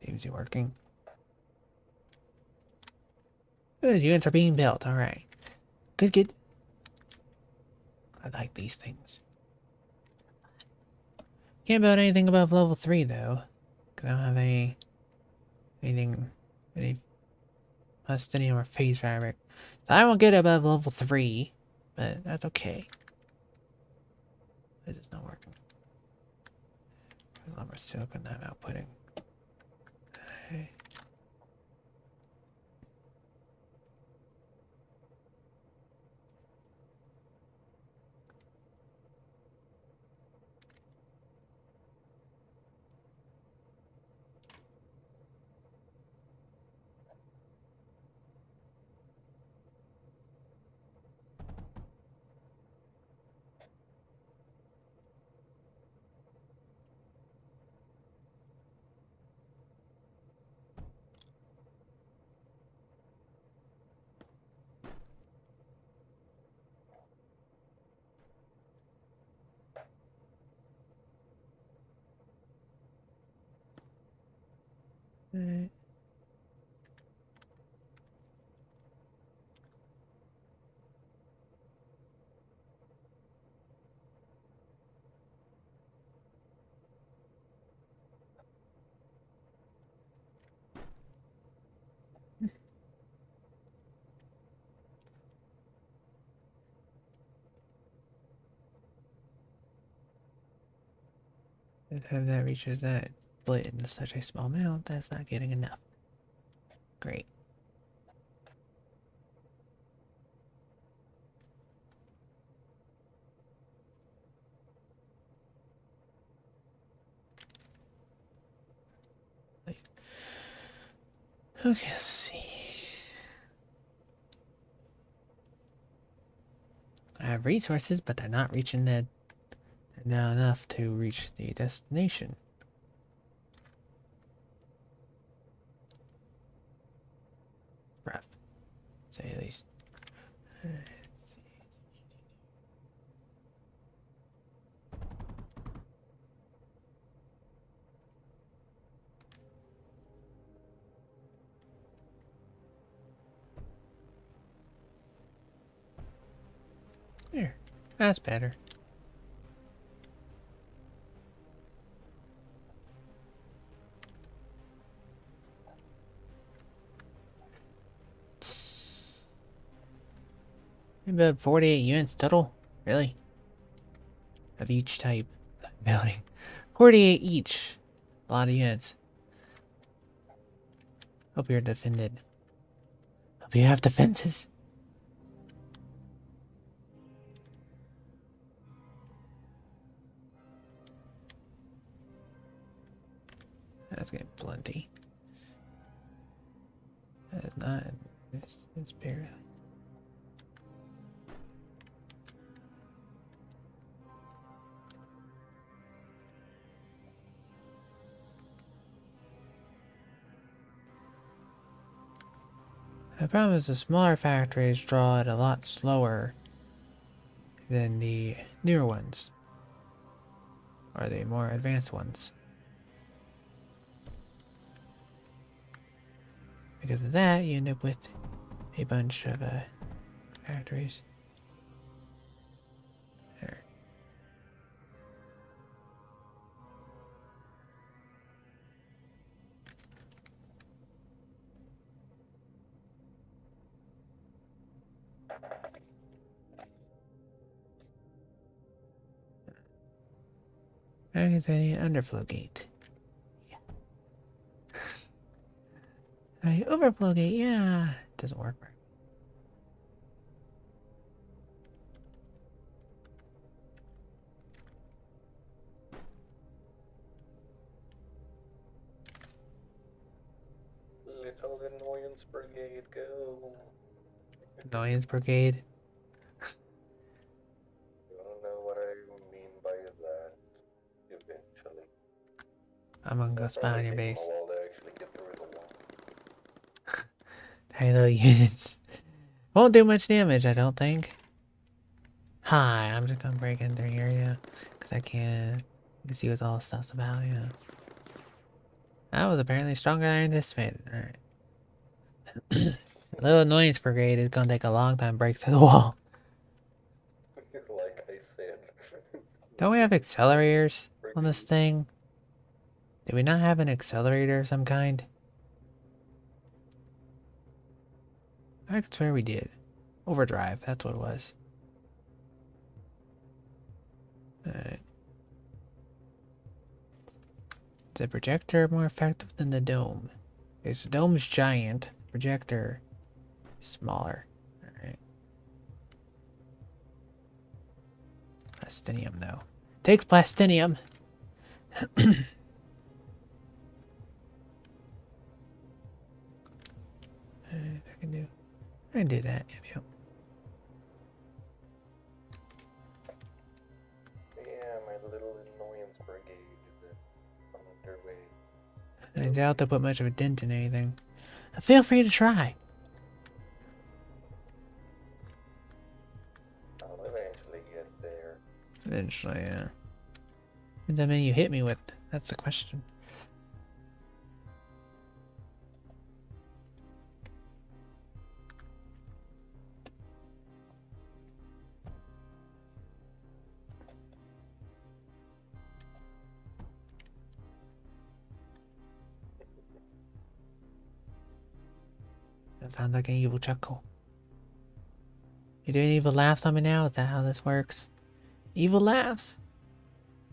Seems to be working. Good, units are being built. Alright. Good, good. I like these things. Can't build anything above level 3 though. Cause I don't have anything Mustinium or phase fabric. So I won't get above level 3, but that's okay. This is not working. There's a lot more silicon I'm outputting. Okay. The time that reaches that split in such a small amount, that's not getting enough. Great. Okay, let's see. I have resources, but they're not reaching the... They're not enough to reach the destination. Rough. Say at least. There. That's better. About 48 units total? Really? Of each type building. 48 each. A lot of units. Hope you're defended. Hope you have defenses. That's getting plenty. That is not. It's barely. The problem is the smaller factories draw it a lot slower than the newer ones. Or the more advanced ones. Because of that, you end up with a bunch of factories. There. I can say underflow gate. Yeah. Overflow gate, yeah. Doesn't work right. Little annoyance brigade, go. Annoyance brigade. You don't know what I mean by that. Eventually. I'm gonna go It'll spy probably on your take them a base. while to actually get through the wall. Tiny little units. Won't do much damage, I don't think. Hi, I'm just gonna break into your area. Because I can see what all this stuff's about, yeah. That was apparently stronger than I anticipated. Alright. Little annoyance brigade is gonna take a long time to break through the wall. Like I said. Don't we have accelerators on this Brigade. thing? Did we not have an accelerator of some kind? I swear we did. Overdrive, that's what it was. Alright. Is the projector more effective than the dome? Because the dome's giant, projector is smaller. Alright. Plastinium, though. Takes plastinium! I can do that. Yep. Yeah, my little annoyance brigade is underway. I doubt they'll put much of a dent in anything. Feel free to try. I'll eventually get there. Eventually, yeah. What does that mean you hit me with? That's the question. That sounds like an evil chuckle. You doing evil laughs on me now? Is that how this works? Evil laughs?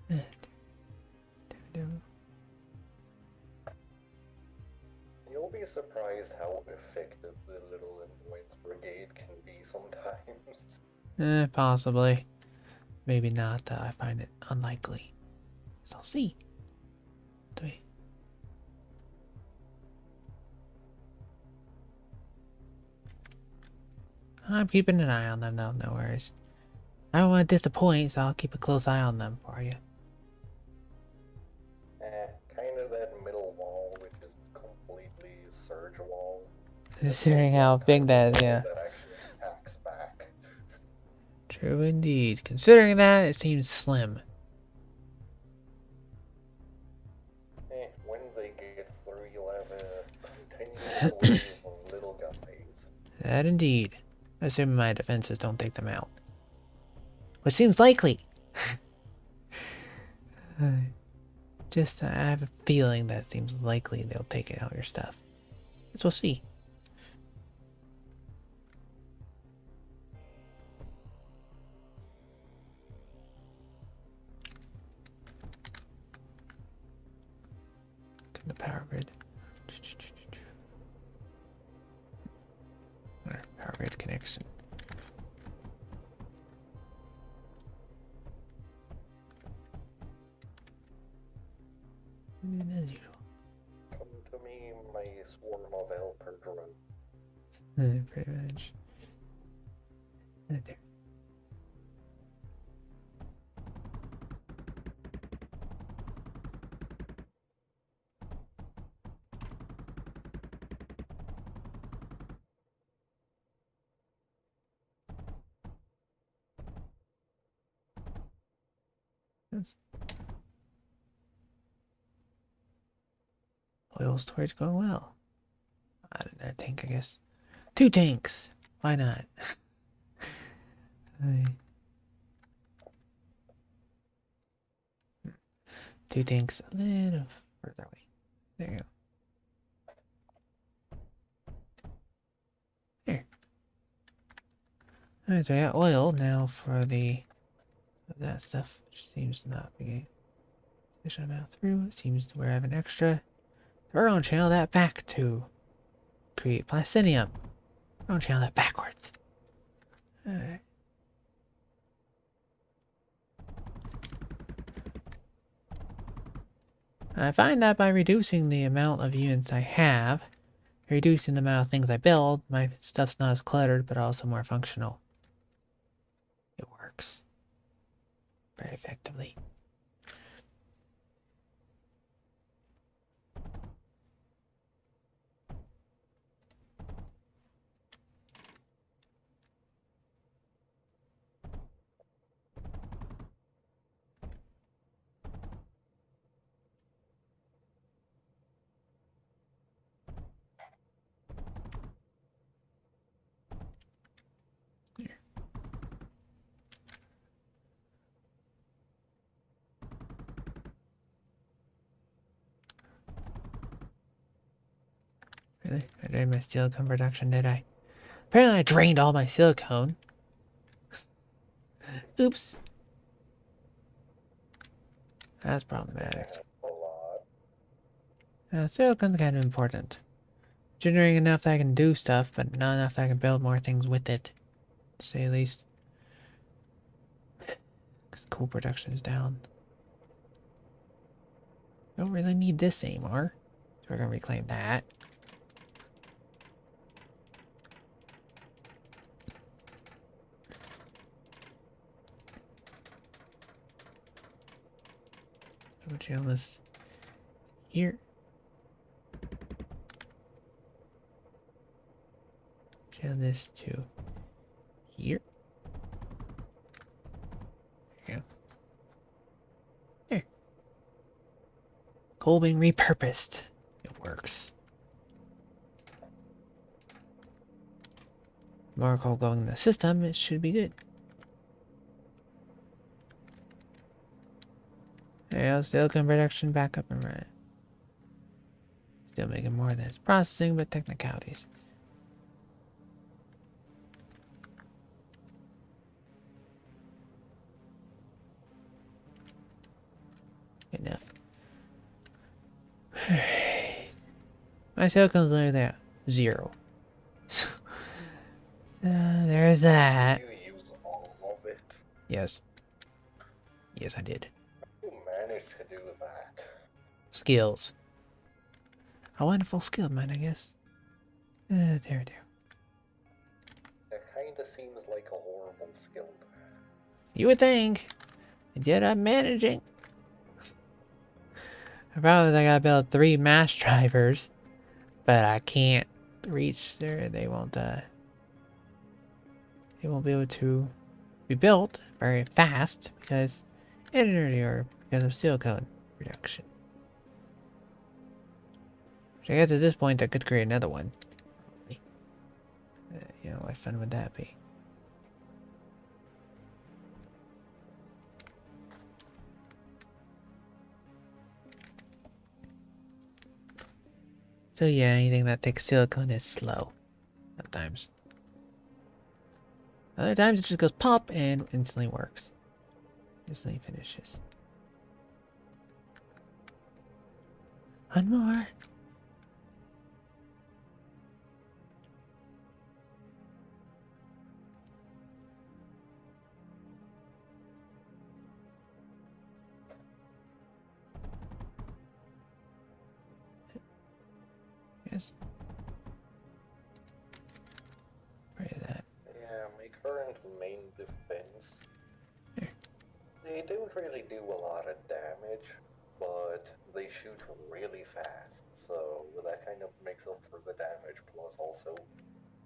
You'll be surprised how effective the little annoyance brigade can be sometimes. Possibly. Maybe not, though. I find it unlikely. So I'll see. Do we? I'm keeping an eye on them, though. No worries. I don't want to disappoint, so I'll keep a close eye on them for you. Kind of that middle wall, which is completely surge wall. Considering how big that is, yeah. That actually attacks back. True indeed. Considering that, it seems slim. When they get through, you'll have a continuous wave of little guys. That indeed. Assuming my defenses don't take them out. Which seems likely. Just, I have a feeling that seems likely they'll take it out your stuff. Guess we'll see. The power grid. Power grid connection. As usual. Come to me, my swarm of helper drones. Pretty much. Right there. That's oil storage going well. A tank, I guess. 2 tanks. Why not? Two tanks a little further away. There you go. Here. Alright, so I got oil now for that stuff, which seems to not be Push them out through. It seems to where I have an extra. We're gonna channel that back to create plastinium. We're gonna channel that backwards. Alright. I find that by reducing the amount of units I have, reducing the amount of things I build, my stuff's not as cluttered, but also more functional. It works very effectively. Really? I drained my silicone production, did I? Apparently I drained all my silicone. Oops. That's problematic. Silicone's kind of important. Generating enough that I can do stuff, but not enough that I can build more things with it. To say the least. Because coal production is down. Don't really need this anymore. So we're gonna reclaim that. So channel this here. Channel this to here. There you go. There. Coal being repurposed. It works. More coal going in the system, it should be good. Yeah, silicon production back up and running. Still making more than it's processing, but technicalities. Enough. My silicon's literally there. 0. There's that. You use all of it. Yes. Yes, I did. You managed to do that. Skills. A wonderful skill of mine, I guess. There. That kinda seems like a horrible skill to have. You would think. And yet I'm managing. The problem is I gotta build 3 mass drivers. But I can't reach there. They won't be able to be built very fast because energy or because of silicone reduction. Which I guess at this point I could create another one. You know, what fun would that be? So yeah, anything that takes silicone is slow. Sometimes. Other times it just goes pop and instantly works. Instantly finishes. One more. Yes. Right that. Yeah, my current main defense. There. They don't really do a lot of damage, but they shoot really fast, so that kind of makes up for the damage, plus also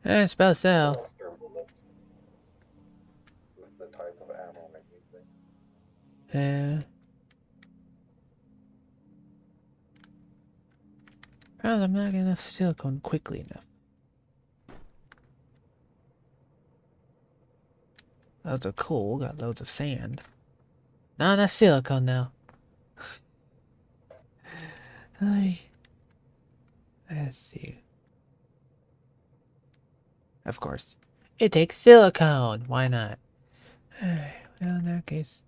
I suppose so. faster bullets with the type of ammo I'm using. Problem, I'm not getting enough silicone quickly enough. Loads of coal, got loads of sand. Not enough silicone now. Let's see. Of course. It takes silicone. Why not? Well, in that case.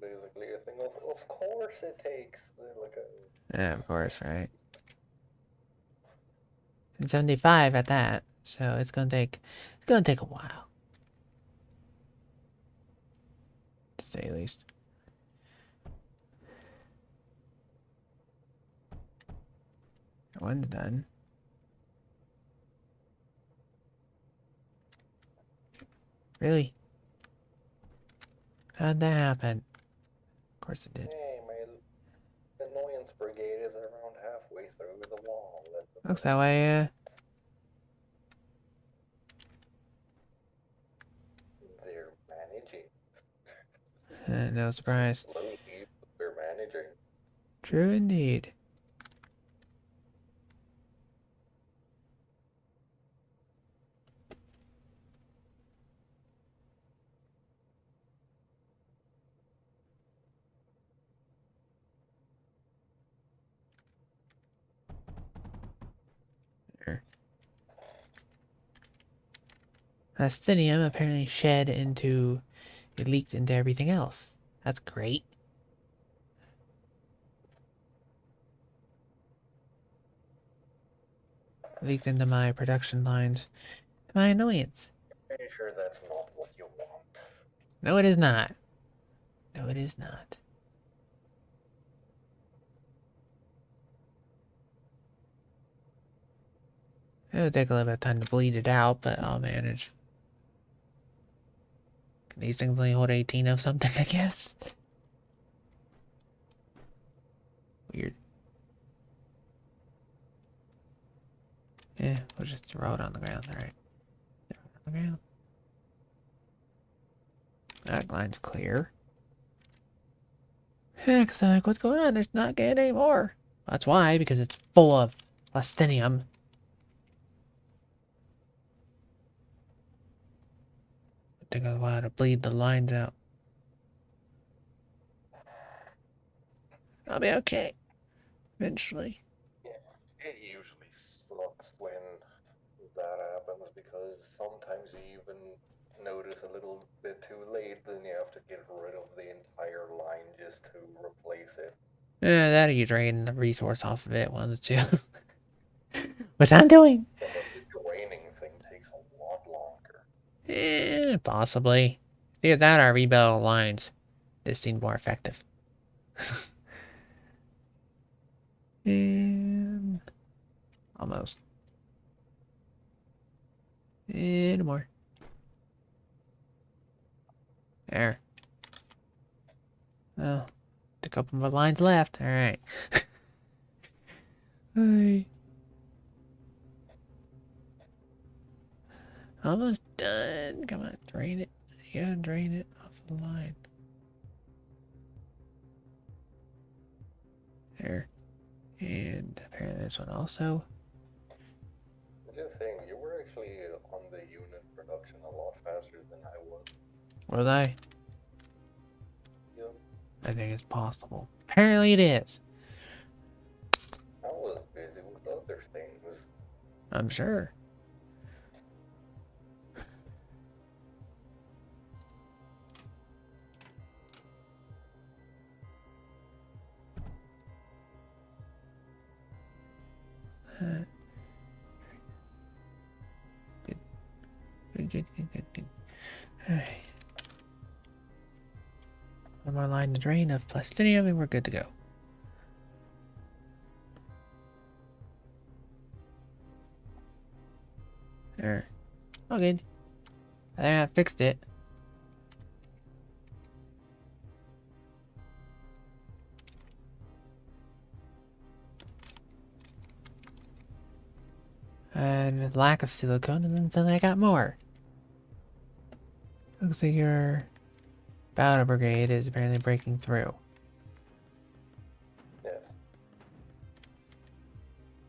Basically, a thing Of course it takes like a... Yeah, of course, right? And 75 at that, so it's gonna take a while. To say the least. One's done. Really? How'd that happen? Of course it did. Hey, my annoyance brigade is around halfway through the wall. Looks that way, They're managing. no surprise. Slowly, but they're managing. True indeed. There. Plastinium apparently shed into... It leaked into everything else. That's great. Leaked into my production lines. My annoyance. Pretty sure that's not what you want. No, it is not. No, it is not. It'll take a little bit of time to bleed it out, but I'll manage. These things only hold 18 of something, I guess. Weird. Yeah, we'll just throw it on the ground, alright. Throw it on the ground. That line's clear. Yeah, cause I'm like, what's going on? There's not getting any more. That's why, because it's full of plastinium. It'll take a while to bleed the lines out. I'll be okay. Eventually. Yeah, it usually sucks when that happens because sometimes you even notice a little bit too late, then you have to get rid of the entire line just to replace it. Yeah, that or you drain the resource off of it, one of the two. Which I'm doing. Yeah, but the draining thing takes a lot longer. Possibly. Either that or rebuild lines. This seemed more effective. And almost. And more. There. Oh, a couple more lines left. All right. Hi. Almost done. Come on, drain it. You gotta drain it off the line. There. And apparently this one also. Just saying, you were actually on the unit production a lot faster than I was. Was I? Yep. I think it's possible. Apparently it is. I was busy with other things. I'm sure. Good. Alright. One more line to drain of plastinium and we're good to go. There. All good. I think I fixed it. And lack of silicone, and then suddenly I got more. Looks like your battle brigade is apparently breaking through. Yes.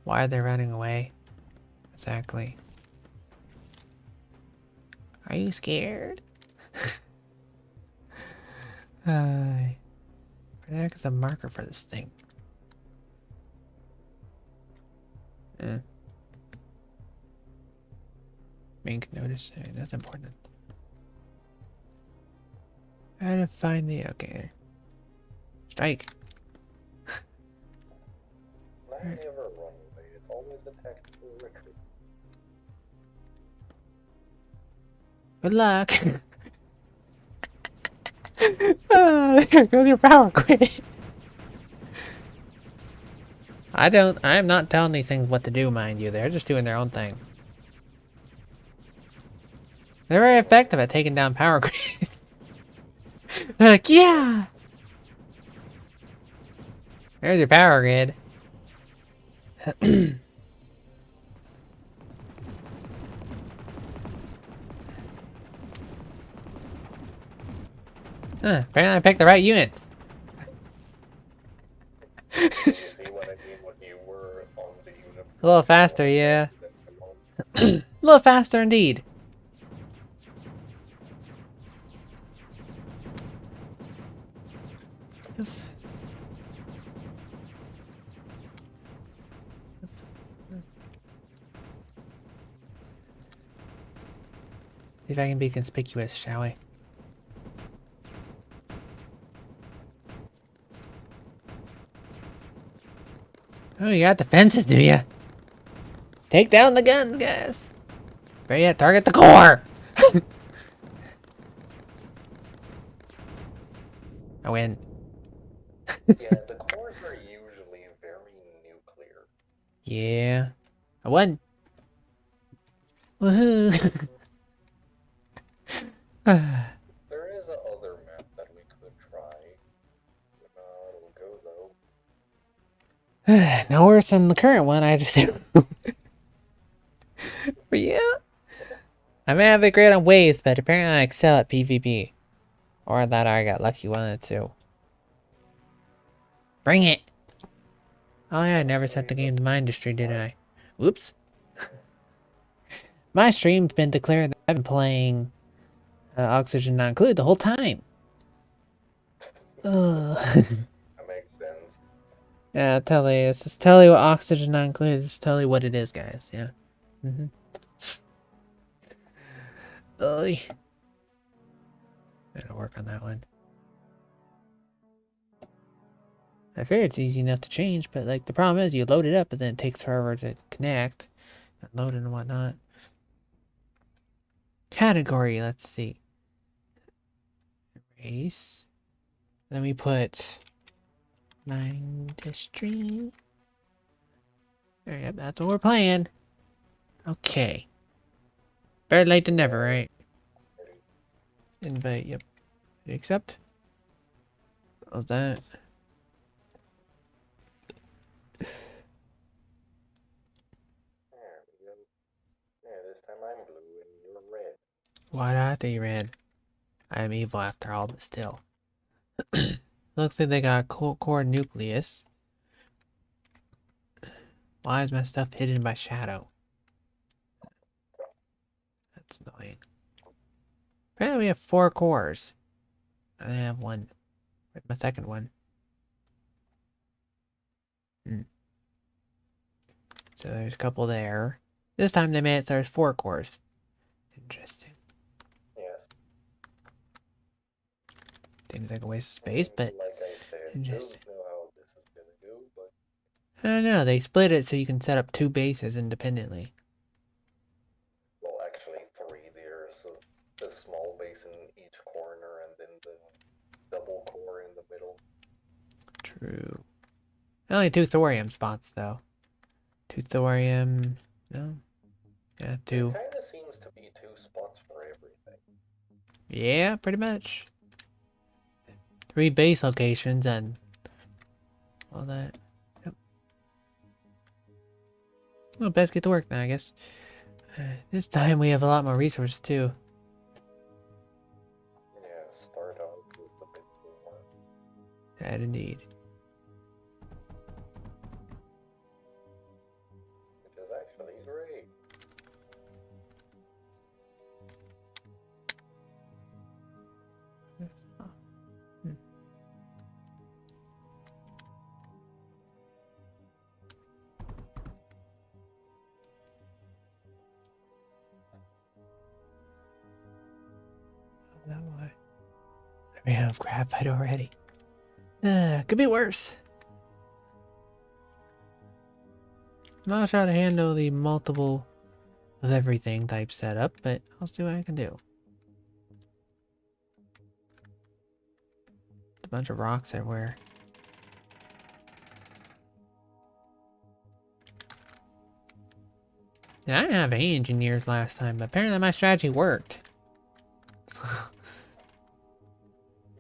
Why are they running away? Exactly. Are you scared? Where the heck is a marker for this thing? Make notice. That's important. How to find the... Okay. Strike. I never run away. It's always a tactical retreat. Good luck. There goes your power quit. I am not telling these things what to do, mind you. They're just doing their own thing. They're very effective at taking down power grid. They're like, yeah! There's your power grid. Apparently I picked the right unit. You see what I mean when you were on the unit? A little faster, yeah. A little faster indeed. See if I can be conspicuous, shall we? Oh, you got defenses, do ya? Take down the guns, guys. Better yet, target the core. I win. Yeah, the cores are usually very nuclear. Yeah. I won. Woohoo. There is another map that we could try. It'll go though. No worse than the current one, I just... But yeah. I may have a grade on waves, but apparently I excel at PvP. Or that I got lucky one of the two. Bring it! Oh yeah, I never set the game to mindustry, did I? Whoops. My stream's been declared that I've been playing Oxygen Not Included the whole time. That makes sense. Yeah, I'll tell you. It's just tell you what Oxygen Not Included is. Just tell you what it is, guys. Yeah. Oy. Gotta work on that one. I figure it's easy enough to change, but like the problem is you load it up, but then it takes forever to connect, and load it and whatnot. Category, let's see. Erase. Then we put mindustry. There, yep, that's what we're playing. Okay. Better late than never, right? Invite, yep. Accept. How's that? Yeah, this time I'm blue and you're red. Why do I have to be red? I am evil after all, but still. Looks like they got a core nucleus. Why is my stuff hidden by shadow? That's annoying. Apparently we have 4 cores. I have one. Where's my second one? So there's a couple there. This time they made it so there's 4 cores. Interesting. Yes. Seems like a waste of space, but like I said, interesting. Don't know how this is gonna go, but I don't know. They split it so you can set up 2 bases independently. well, actually 3. There's a small base in each corner, and then the double core in the middle. True. Only 2 thorium spots though. 2 thorium. No. Yeah, 2. It kinda seems to be 2 spots for everything. Yeah, pretty much. 3 base locations and all that. Yep. Well, best get to work now, I guess. This time we have a lot more resources too. Yeah, start out with a bit more. That indeed. Which is actually great. That way. We have graphite already. Could be worse. I'm not sure how to handle the multiple of everything type setup, but I'll see what I can do. A bunch of rocks everywhere. Yeah, I didn't have any engineers last time, but apparently my strategy worked.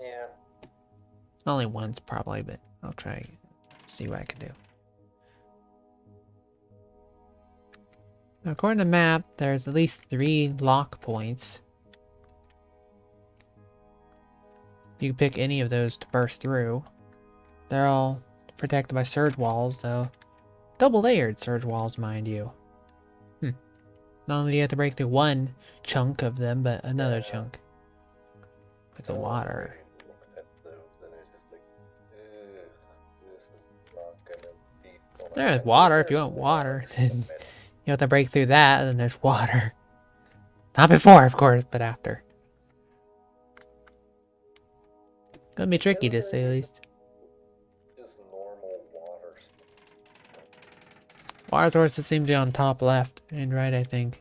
Yeah. Only once, probably, but I'll try see what I can do. Now, according to the map, there's at least 3 lock points. You can pick any of those to burst through. They're all protected by surge walls, though. Double-layered surge walls, mind you. Not only do you have to break through one chunk of them, but another chunk. Like the water. I looked at those and it's just like, this is not gonna be fun. There's water if you want water. Then you have to break through that, and then there's water. Not before, of course, but after. Gonna be tricky to say the least. Just normal water. Water sources seem to be on top left and right, I think.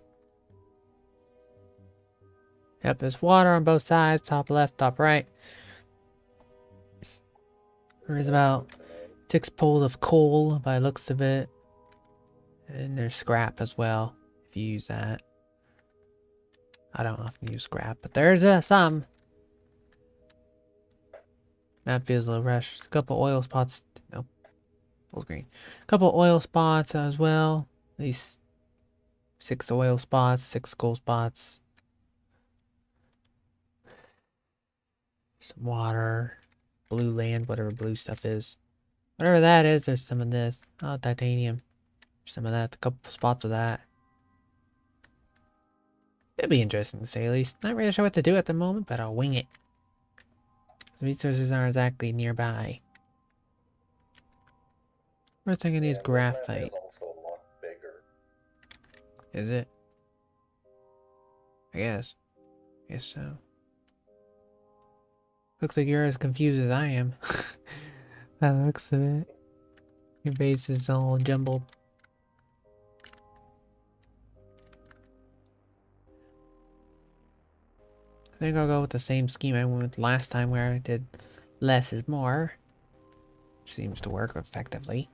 Yep, there's water on both sides, top left, top right. There's about 6 poles of coal by the looks of it. And there's scrap as well, if you use that. I don't often use scrap, but there's some. Map feels a little rushed. A couple oil spots. Nope. Full screen. A couple oil spots as well. At least 6 oil spots, 6 coal spots. Some water. Blue land, whatever blue stuff is. Whatever that is, there's some of this. Oh, titanium. Some of that. A couple spots of that. It'd be interesting to say at least. Not really sure what to do at the moment, but I'll wing it. The resources aren't exactly nearby. First thing I need is graphite. Is also a lot bigger. Is it? I guess. Guess so. Looks like you're as confused as I am. By the looks of it. Your base is all jumbled. I think I'll go with the same scheme I went with last time where I did less is more. Seems to work effectively.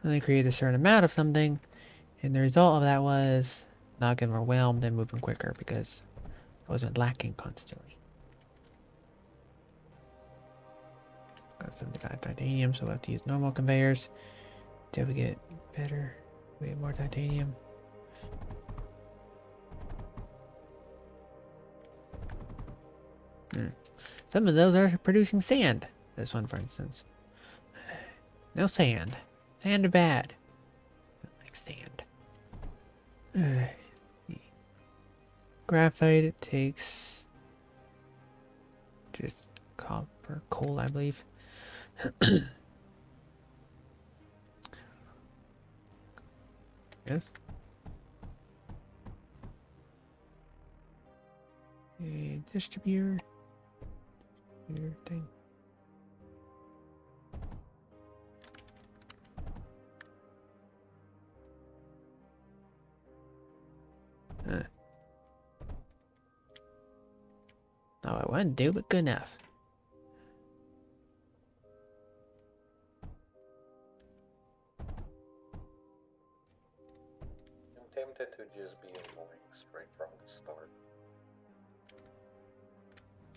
And they create a certain amount of something, and the result of that was not getting overwhelmed and moving quicker because I wasn't lacking constantly. Got 75 titanium, so we'll have to use normal conveyors till we get better. We get more titanium. Some of those are producing sand. This one, for instance. No sand. Sand are bad. I don't like sand. Graphite, it takes just copper, coal, I believe. Yes. A distributor thing. Not what I want to do, but good enough. I'm tempted to just be annoying straight from the start.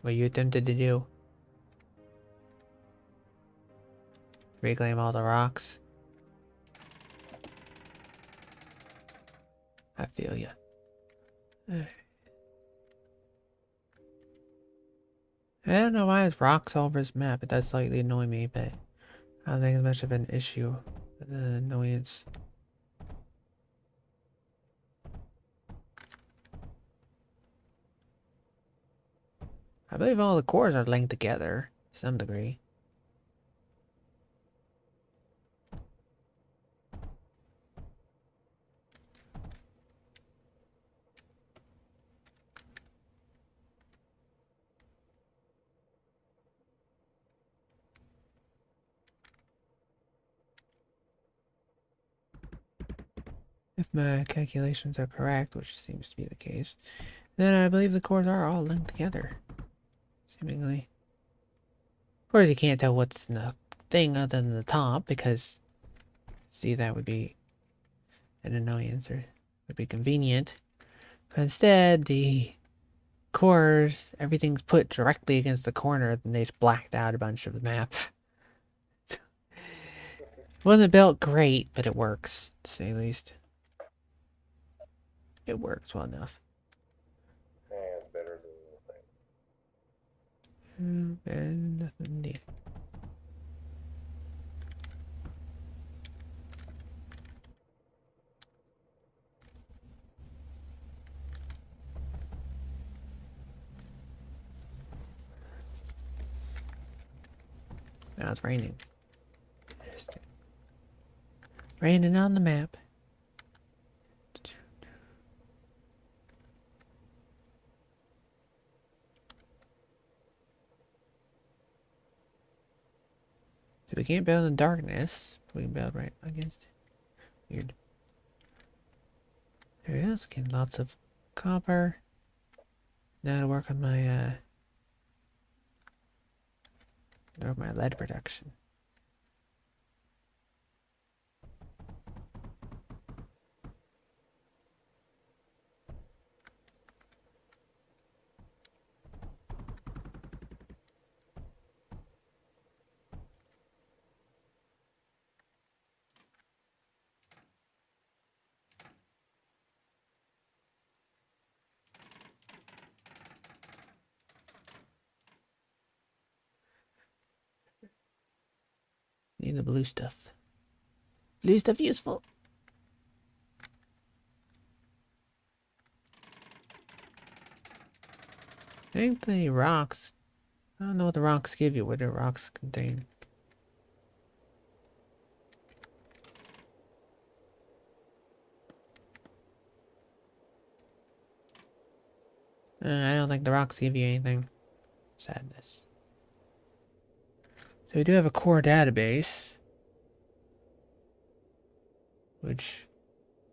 What you attempted to do? Reclaim all the rocks? I feel ya. I don't know why it's rocks all over this map. It does slightly annoy me, but I don't think it's much of an issue. The annoyance. I believe all the cores are linked together to some degree. If my calculations are correct, which seems to be the case, then I believe the cores are all linked together. Seemingly. Of course, you can't tell what's in the thing other than the top, because, see, that would be an annoyance, or would be convenient. But instead, the cores, everything's put directly against the corner, and they just blacked out a bunch of the map. Wasn't built great, but it works, to say the least. It works well enough. Yeah, it's better than the thing. And nothing indeed. Now it's raining. Interesting. Raining on the map. So we can't build in darkness. We can build right against it. Weird. There it is. Getting lots of copper. Now to work on my lead production. Need the blue stuff. Blue stuff useful. I think the rocks. I don't know what the rocks give you. What do rocks contain? I don't think the rocks give you anything. Sadness. So we do have a core database, which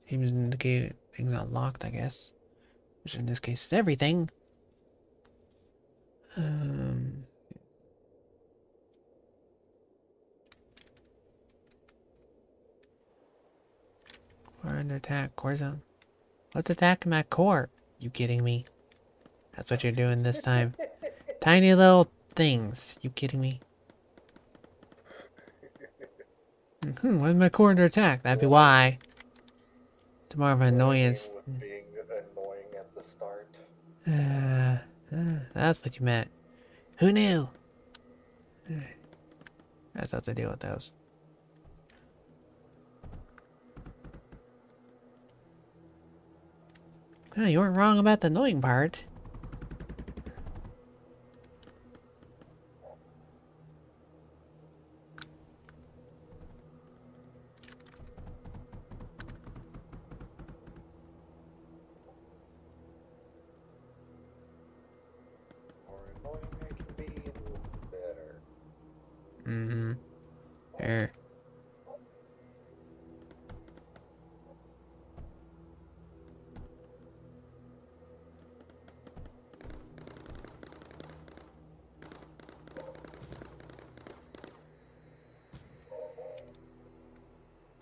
seems to indicate things unlocked, I guess. Which in this case is everything. We're under attack. Core zone. What's attacking my core? You kidding me? That's what you're doing this time. Tiny little things. You kidding me? Why's my core under attack? That'd be why. It's more of an annoyance. Was being annoying at the start. That's what you meant. Who knew? That's how to deal with those. Oh, you weren't wrong about the annoying part. More annoying I can be, the better. Mm-hmm. There.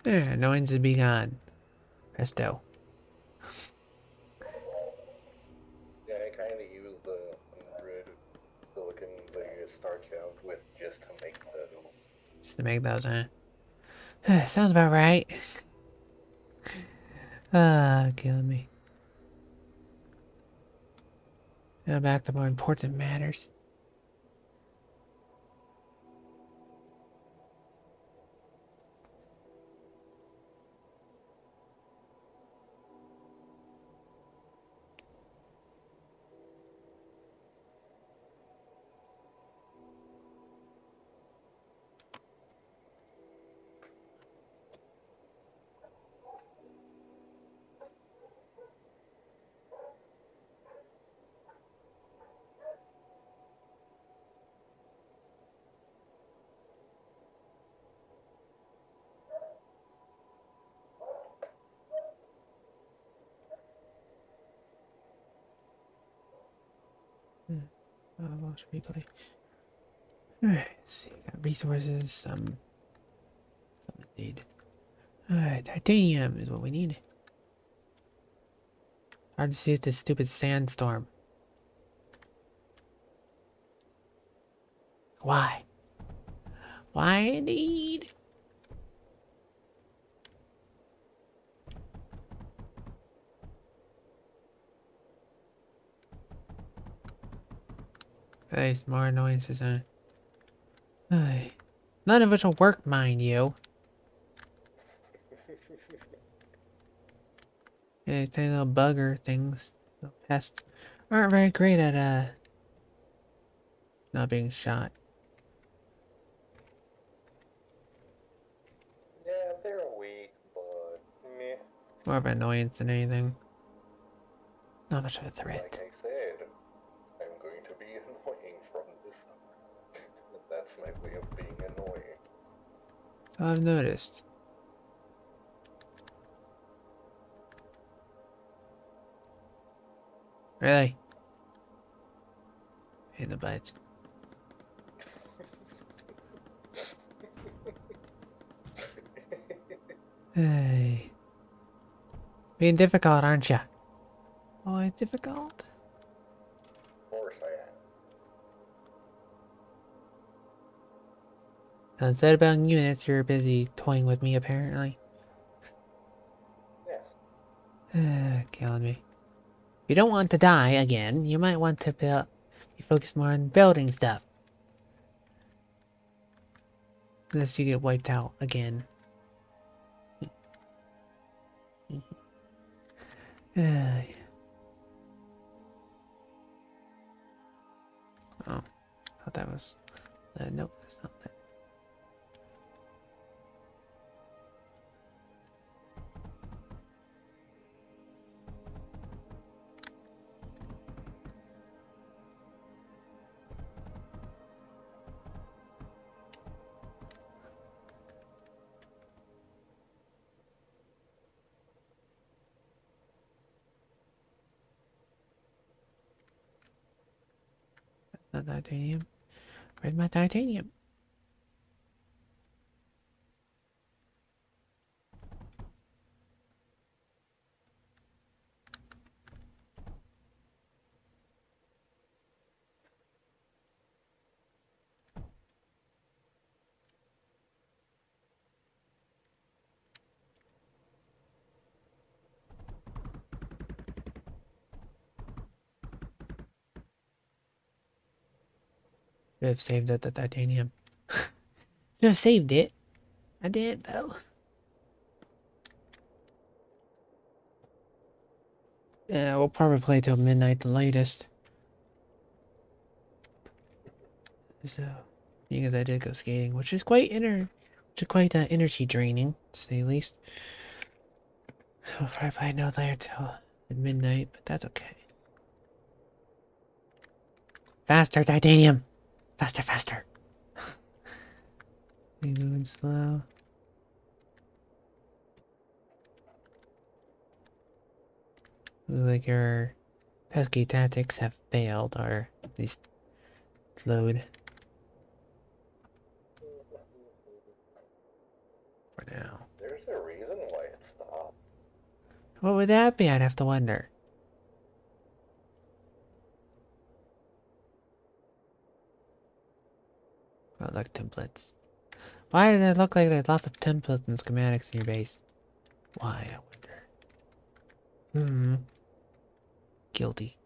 There, annoyance is be gone. Presto. Yeah, I kinda use the 100 silicon that you start out with just to make those. Just to make those, huh? Sounds about right. Killing me. Now back to more important matters. Lost replay. Alright, let's see. Got resources, some need. Alright, titanium is what we need. Hard to see with this stupid sandstorm. Why? Why indeed? Hey, some more annoyances, huh? Hey. None of which will work, mind you. Yeah, these tiny little bugger things, little pests, aren't very great at, not being shot. Yeah, they're weak, but meh. More of an annoyance than anything. Not much of a Like threat. I said, I'm going to be annoying from this time. That's my way of being annoying. So I've noticed. Really? In the butt. Hey. Being difficult, aren't ya? Always difficult? Of course I am. Instead about units, you're busy toying with me, apparently. Yes. Killing me. If you don't want to die again, you might want to be focused more on building stuff. Unless you get wiped out again. Oh, thought that was. Nope, that's not that. Not titanium. Where's my titanium? Should have saved up the titanium. Should have saved it. I did though. Yeah, we'll probably play till midnight the latest. So, because I did go skating, which is quite energy draining, to say the least. I'll probably play no later till midnight, but that's okay. Faster, titanium! Faster, faster! You're moving slow. Looks like your pesky tactics have failed, or at least slowed for now. There's a reason why it stopped. What would that be? I'd have to wonder. Oh, look, templates. Why does it look like there's lots of templates and schematics in your base? Why, I wonder. Guilty.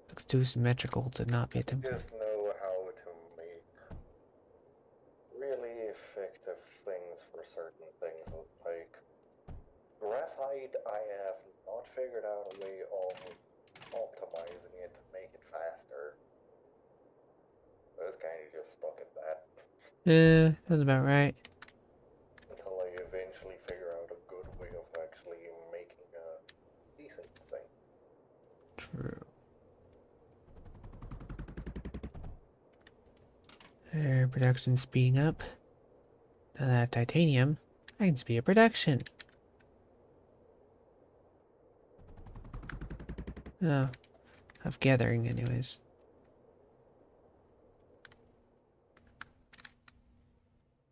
Looks too symmetrical to not be a template. Just know how to make really effective things for certain things. Like graphite, I have not figured out a way of optimizing it to make it faster. I was kind of just stuck at that. Yeah, that's about right. Until I eventually figure out a good way of actually making a decent thing. True. There, production speeding up. Now that I have titanium, I can speed up production. Oh, of gathering, anyways.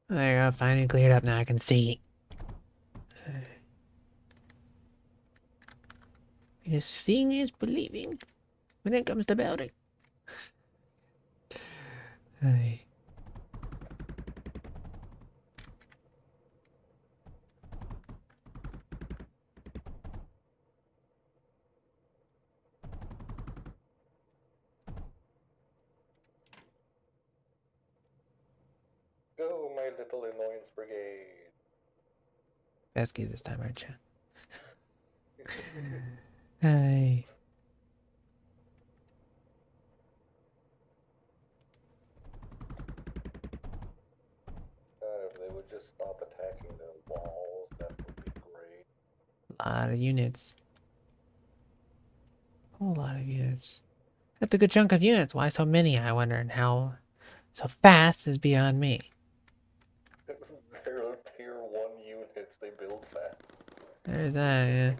There you go, finally cleared up, now I can see. Because seeing is believing when it comes to building. Hey. Go, my little annoyance brigade. Pesky this time, aren't you? Hey. God, if they would just stop attacking the walls, that would be great. A lot of units. A whole lot of units. That's a good chunk of units. Why so many, I wonder, and how so fast is beyond me. They're tier 1 units, they build fast. There's that, yeah.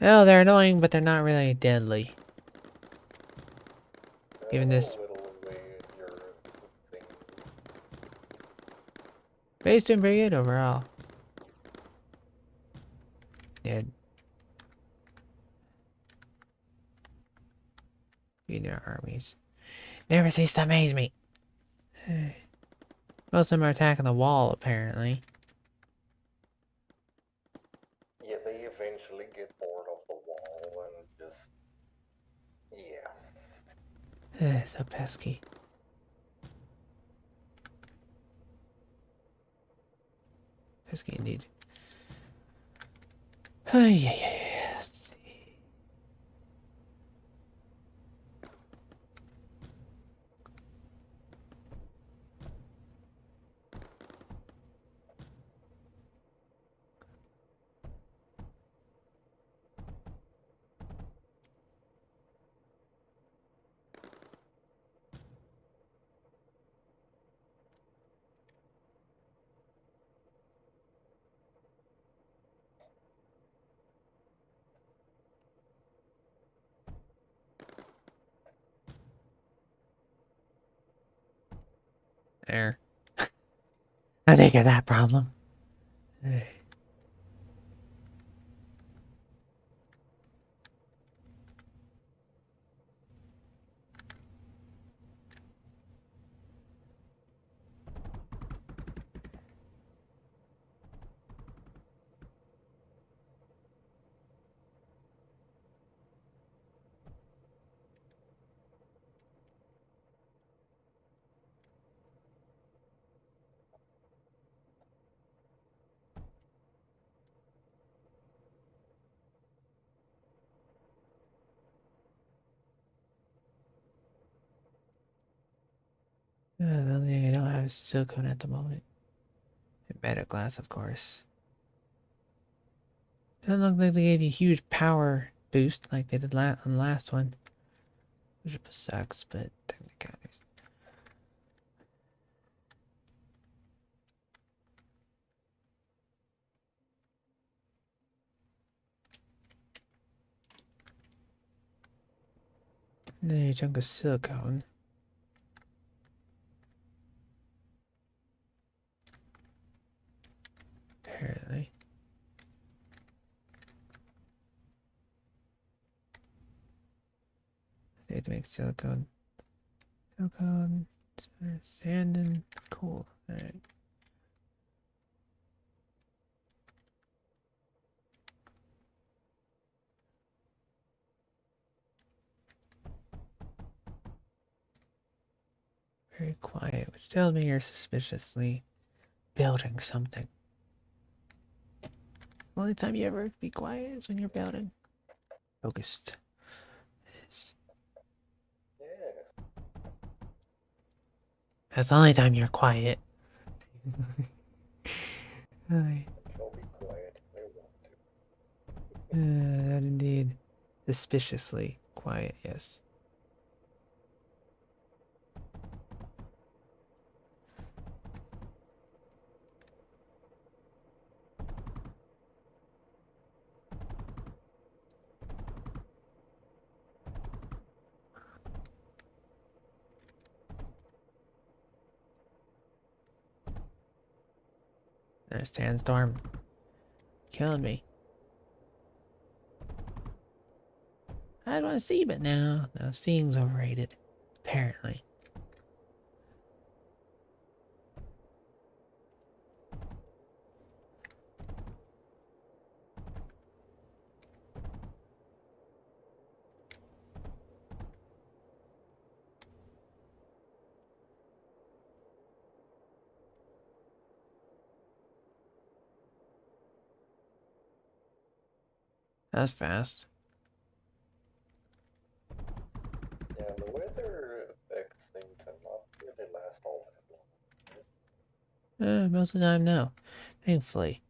Oh, they're annoying, but they're not really deadly. Even this base doing pretty good overall. Dead. In their armies. Never cease to amaze me. Most of them are attacking the wall, apparently. Yeah, they eventually get bored of the wall and just... yeah. So pesky. Pesky indeed. Oh, yeah. Let's see. There. I think of that problem. The only thing I don't have is silicone at the moment. And meta glass, of course. Doesn't look like they gave you a huge power boost like they did on the last one. Which sucks, but technicalities. A chunk of silicone. Apparently. They had to make silicone. Silicone, sand, and coal. Alright. Very quiet, which tells me you're suspiciously building something. The only time you ever be quiet is when you're building. Focused. Yes. That's the only time you're quiet. Hi. I'll be quiet if I want to. That indeed. Suspiciously quiet, yes. There's sandstorm. Killing me. I don't want to see, but no, seeing's overrated. Apparently. That's fast. Yeah, the weather effects seem to not really last all that long. Most of the time, no. Thankfully.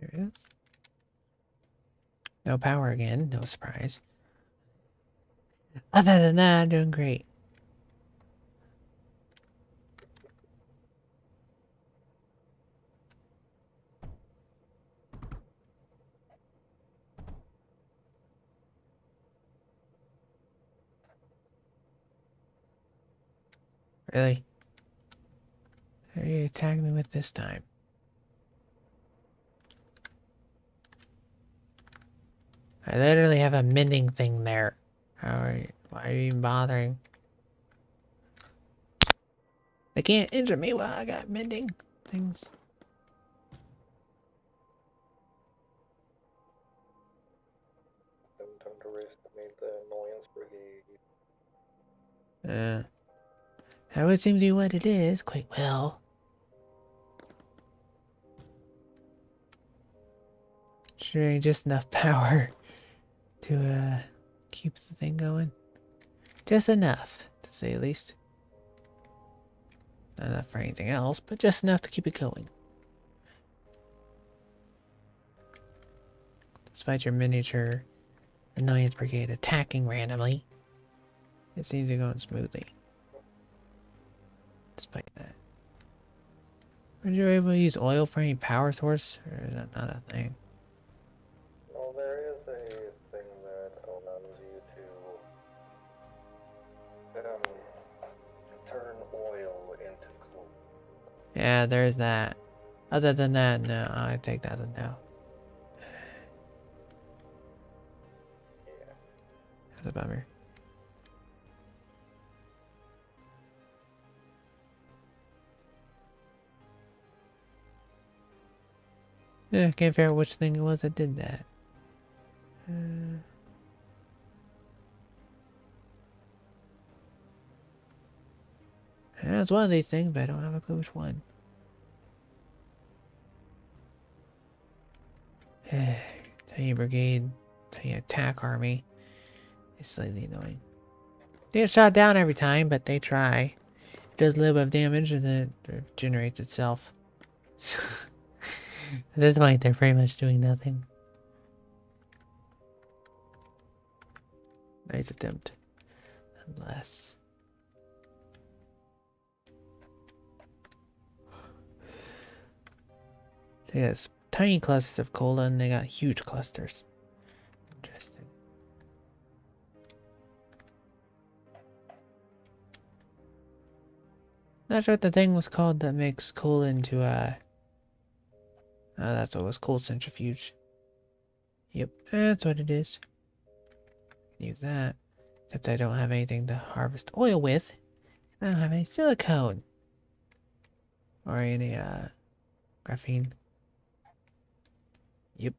There it is. No power again, no surprise. Other than that, I'm doing great. Really? What are you attacking me with this time? I literally have a mending thing there. Why are you even bothering? They can't injure me while I got mending things. Don't underestimate the annoyance brigade. That would seem to be what it is, quite well. Sure, just enough power to keep the thing going. Just enough, to say the least. Not enough for anything else, but just enough to keep it going. Despite your miniature annoyance brigade attacking randomly, it seems to be going smoothly. Despite that. Were you able to use oil for any power source, or is that not a thing? Well, there is a thing that allows you to turn oil into coal. Yeah, there's that. Other than that, no, I take that as a no. Yeah. That's a bummer. Yeah, can't figure out which thing it was that did that. Yeah, it's one of these things, but I don't have a clue which one. Tiny brigade, tiny attack army. It's slightly annoying. They get shot down every time, but they try. It does a little bit of damage and then it regenerates itself. At this point, they're pretty much doing nothing. Nice attempt. Nonetheless. They got tiny clusters of cola and they got huge clusters. Interesting. Not sure what the thing was called that makes coal into oh, that's what it was, coal centrifuge. Yep, that's what it is. Use that. Except I don't have anything to harvest oil with. I don't have any silicone. Or any, graphene. Yep.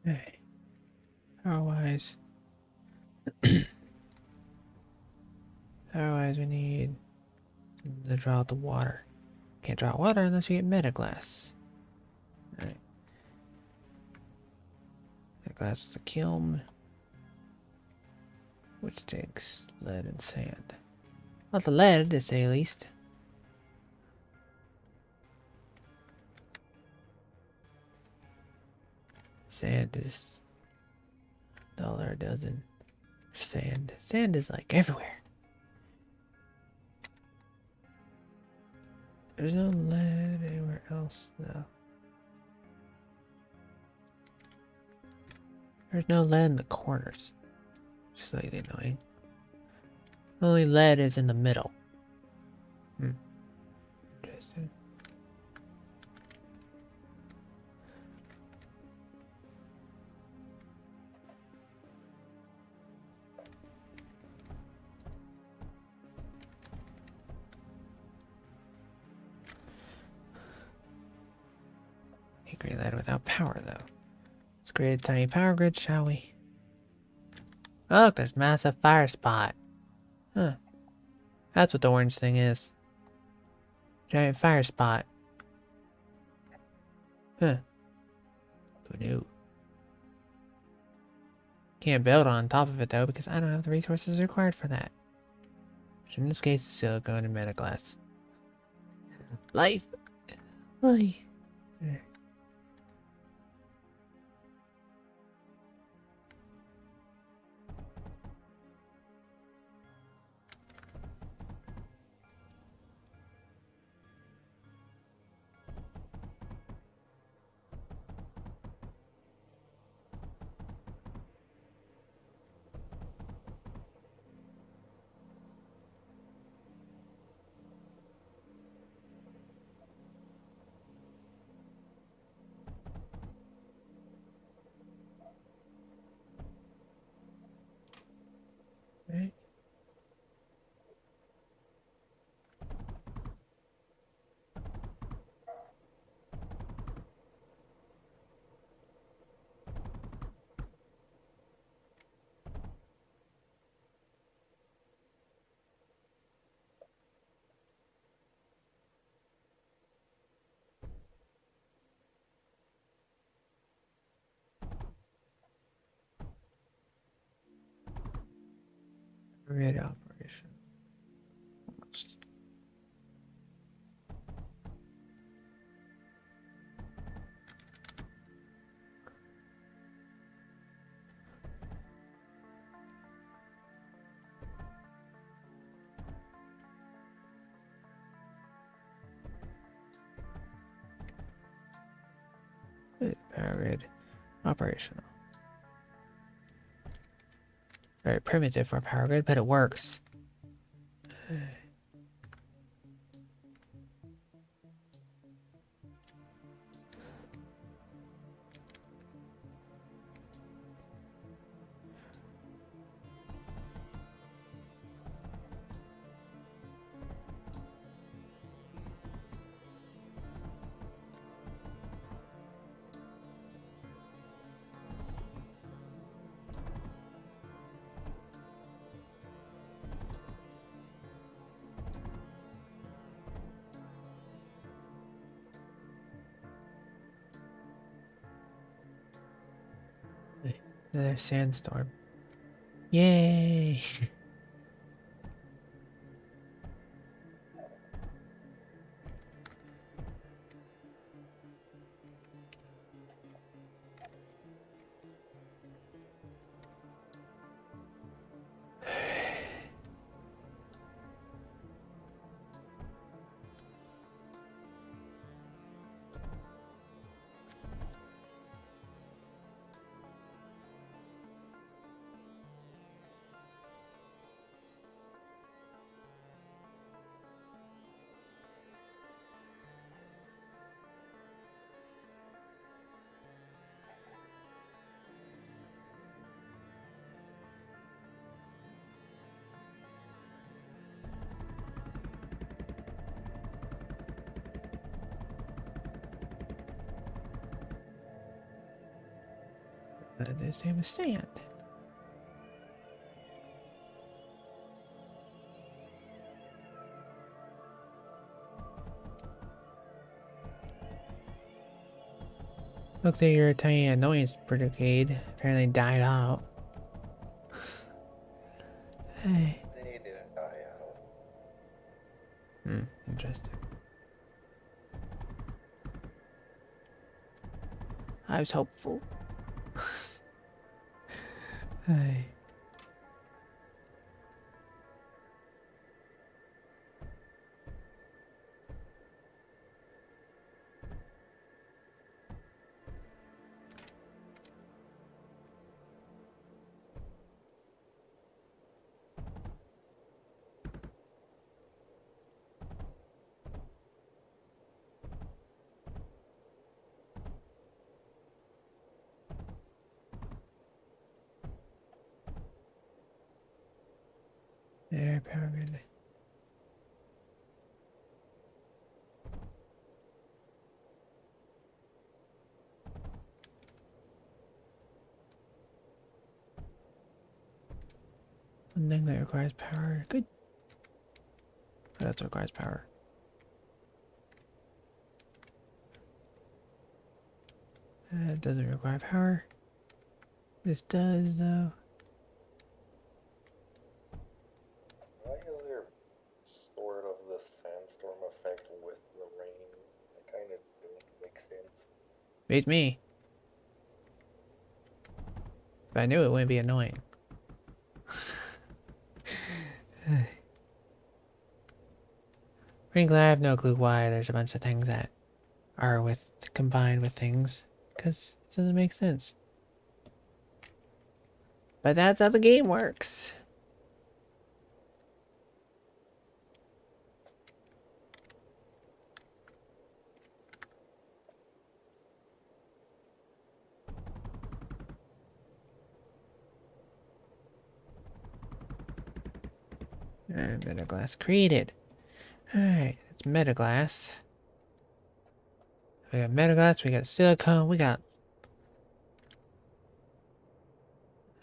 Hey. Power-wise. Power-wise, we need to draw out the water. Can't draw water unless you get metaglass. Alright. Metaglass is a kiln. Which takes lead and sand. Lots of lead, to say the least. Sand is $1 a dozen. Sand is like everywhere. There's no lead anywhere else though. There's no lead in the corners. Just like annoying. Only lead is in the middle. Interesting. Can't create that without power though. Let's create a tiny power grid, shall we? Oh, look, there's massive fire spot. Huh. That's what the orange thing is. Giant fire spot. Huh. Who knew? Can't build on top of it though because I don't have the resources required for that. Which in this case is silicone and metaglass. Life! Life! Right? Grid operation. Almost. Power grid operational. Very primitive for a power grid, but it works. Another sandstorm. Yay! What did they say was sand? Looks like your tiny annoyance brigade apparently died out. Hey. They didn't die out. Interesting. I was hopeful. Hey. There, power grid. Something that requires power. Good. What else requires power? That doesn't require power. This does, though. Why is there sort of the sandstorm effect with the rain? It kind of don't make sense. Beats me. If I knew it wouldn't be annoying. Frankly, I have no clue why there's a bunch of things that are combined with things. Because it doesn't make sense. But that's how the game works. Metaglass created. Alright, it's metaglass. We got metaglass, we got silicone, we got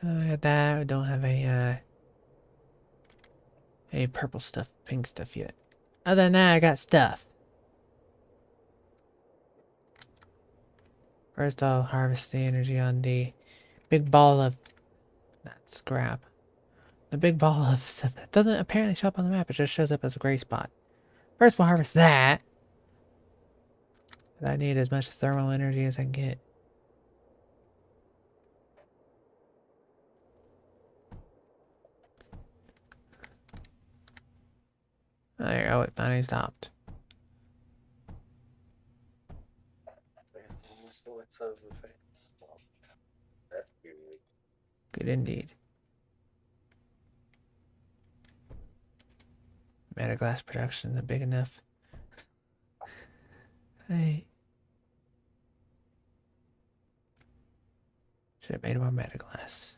that. We don't have a purple stuff, pink stuff yet. Other than that, I got stuff. First, I'll harvest the energy on the big ball of not scrap. The big ball of stuff that doesn't apparently show up on the map. It just shows up as a gray spot. First, we'll harvest that. I need as much thermal energy as I can get. There, oh, it finally stopped. So it's a effect. That's good. Good indeed. Metaglass production is big enough. Hey. Should have made more metaglass.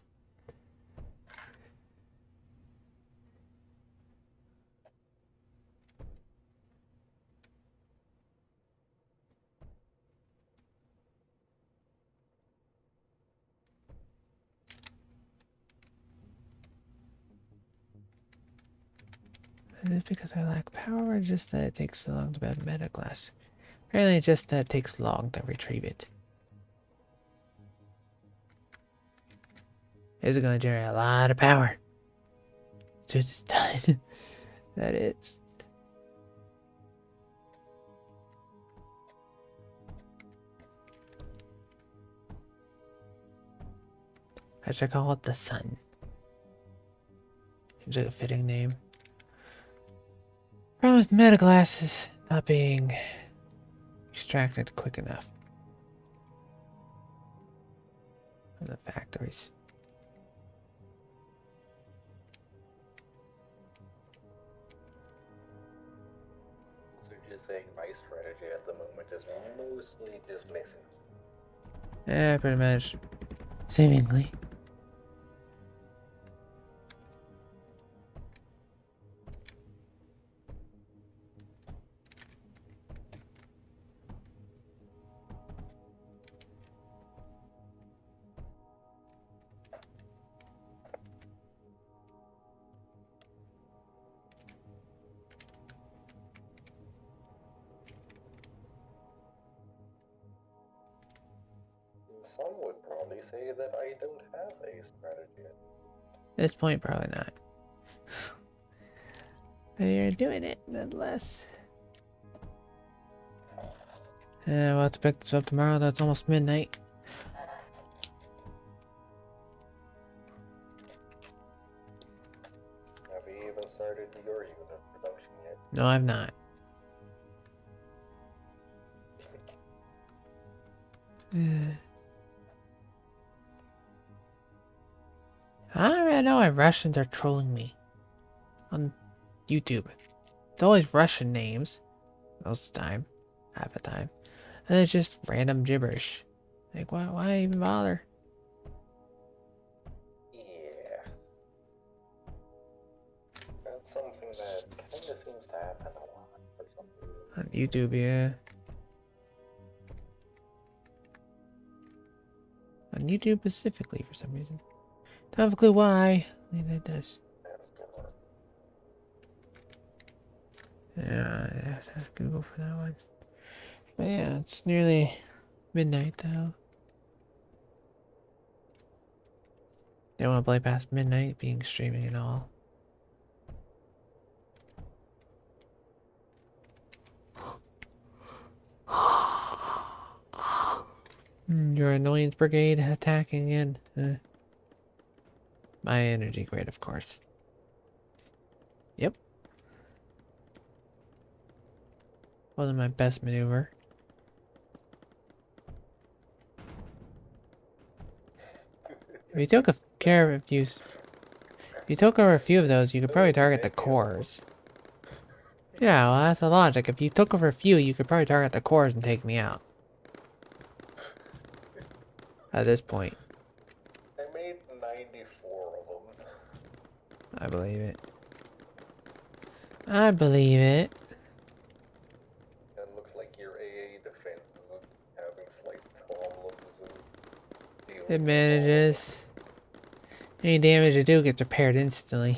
Is it because I lack power or just that it takes so long to build metaglass? Apparently just that it takes long to retrieve it. Is it going to generate a lot of power? As soon as it's done. That is. I should call it the sun. Seems like a fitting name. Problem with meta glasses not being extracted quick enough from the factories. So just saying my strategy at the moment is mostly just missing. Yeah, pretty much. Seemingly. Some would probably say that I don't have a strategy. At this point, probably not. But you're doing it nonetheless. We'll have to pick this up tomorrow. That's almost midnight. Have you even started your unit production yet? No, I've not. I already know why Russians are trolling me on YouTube. It's always Russian names most of the time, half the time, and it's just random gibberish. Like, why even bother? Yeah. That's something that kinda seems to happen a lot for some reason. On YouTube, yeah. On YouTube specifically for some reason. Don't have a clue why. I mean, it does. Yeah, I have to Google for that one. But yeah, it's nearly midnight though. They don't want to play past midnight, being streaming and all. Your annoyance brigade attacking in. My energy grid, of course. Yep. Wasn't my best maneuver. If you took care of if you took over a few of those, you could probably target the cores. Yeah, well, that's the logic. If you took over a few, you could probably target the cores and take me out. At this point. I made 94 of them. I believe it. I believe it. It looks like your AA defense is having slight problems and It manages. Any damage you do gets repaired instantly.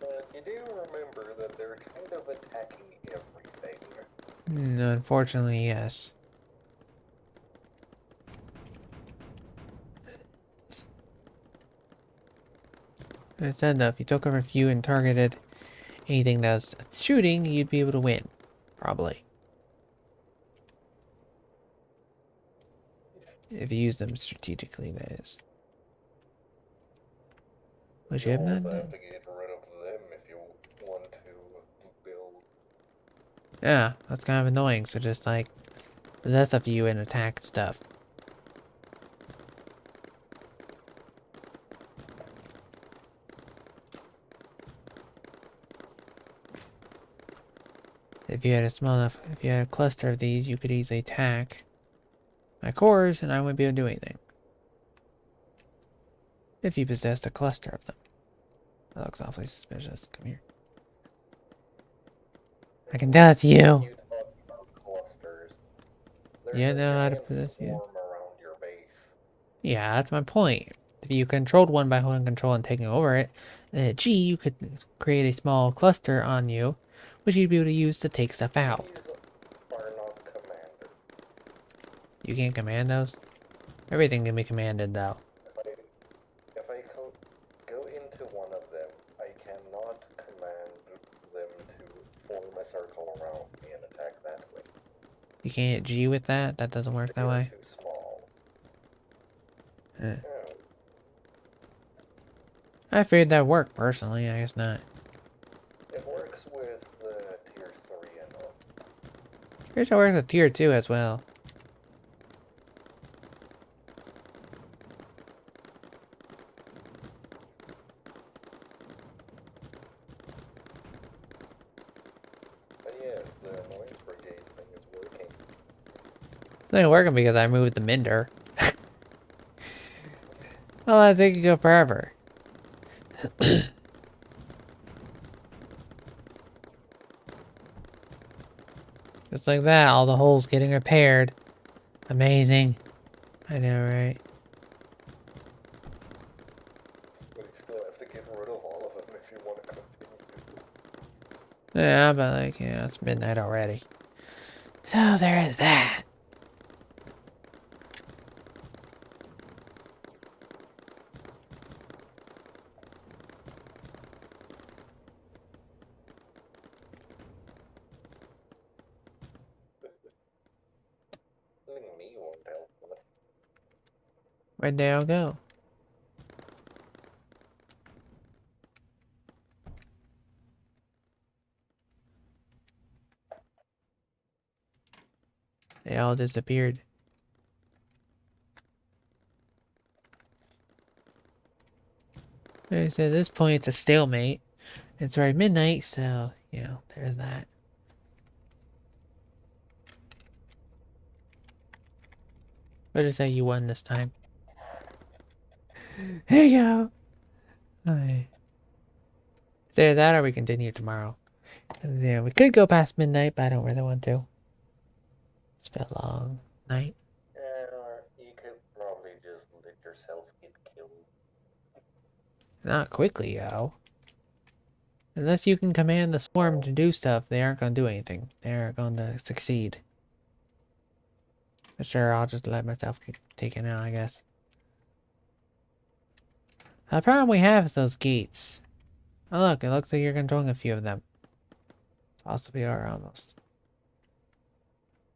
But you do remember that they're kind of attacking everything. Unfortunately, yes. I said though, if you took over a few and targeted anything that's shooting, you'd be able to win. Probably. If you use them strategically, that is. Which you have not also done. have to get rid of them if you want to build. Yeah, that's kind of annoying, so just like possess a few and attack stuff. If you had a cluster of these, you could easily attack my cores and I wouldn't be able to do anything. If you possessed a cluster of them. That looks awfully suspicious. Come here. I can tell it's you. You talk about clusters. You know how to giant possess you. swarm around your base. Yeah, that's my point. If you controlled one by holding control and taking over it, G, you could create a small cluster on you, which you'd be able to use to take stuff out. You can't command those? Everything can be commanded, though. If I go into one of them, I cannot command them to form a circle around me and attack that way. You can't G with that? That doesn't work that way? Too small. Oh. Oh. I figured that worked, personally. I guess not. It works with the tier 3 and up. Here's how it works with tier 2 as well. But yes, the noise brigade thing is working. It's not working because I moved the Minder. Well, I think it go forever. Just like that, all the holes getting repaired. Amazing. I know, right? But you still have to get rid of all of them if you want to continue. Yeah, but like, yeah, it's midnight already. So there is that. Letting me won't help much. Where'd they all go? They all disappeared. Like I said, at this point, it's a stalemate. It's already midnight, so, you know, there's that. What did I say you won this time? There you go! Alright. Either that or we continue tomorrow. 'Cause, yeah, we could go past midnight, but I don't really want to. It's been a long night. Or you could probably just let yourself get killed. Not quickly, yo. Unless you can command the swarm to do stuff, they aren't going to do anything. They aren't going to succeed. But sure, I'll just let myself get taken out, I guess. The problem we have is those gates. Oh look, it looks like you're controlling a few of them. Possibly are almost.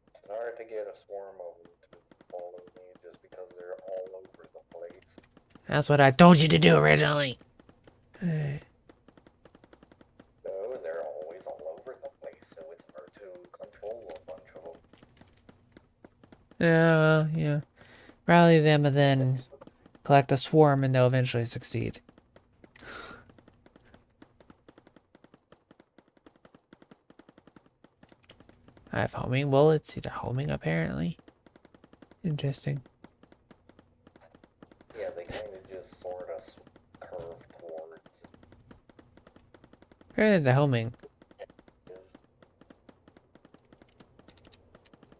It's hard to get a swarm of them to follow me just because they're all over the place. That's what I told you to do originally. No, they're always all over the place, so it's hard to control a bunch of them. Yeah, well, yeah. Rally them and then collect a swarm and they'll eventually succeed. I have homing bullets. These are homing apparently. Interesting. Yeah, they kind of just sort of curve towards. Here's the homing.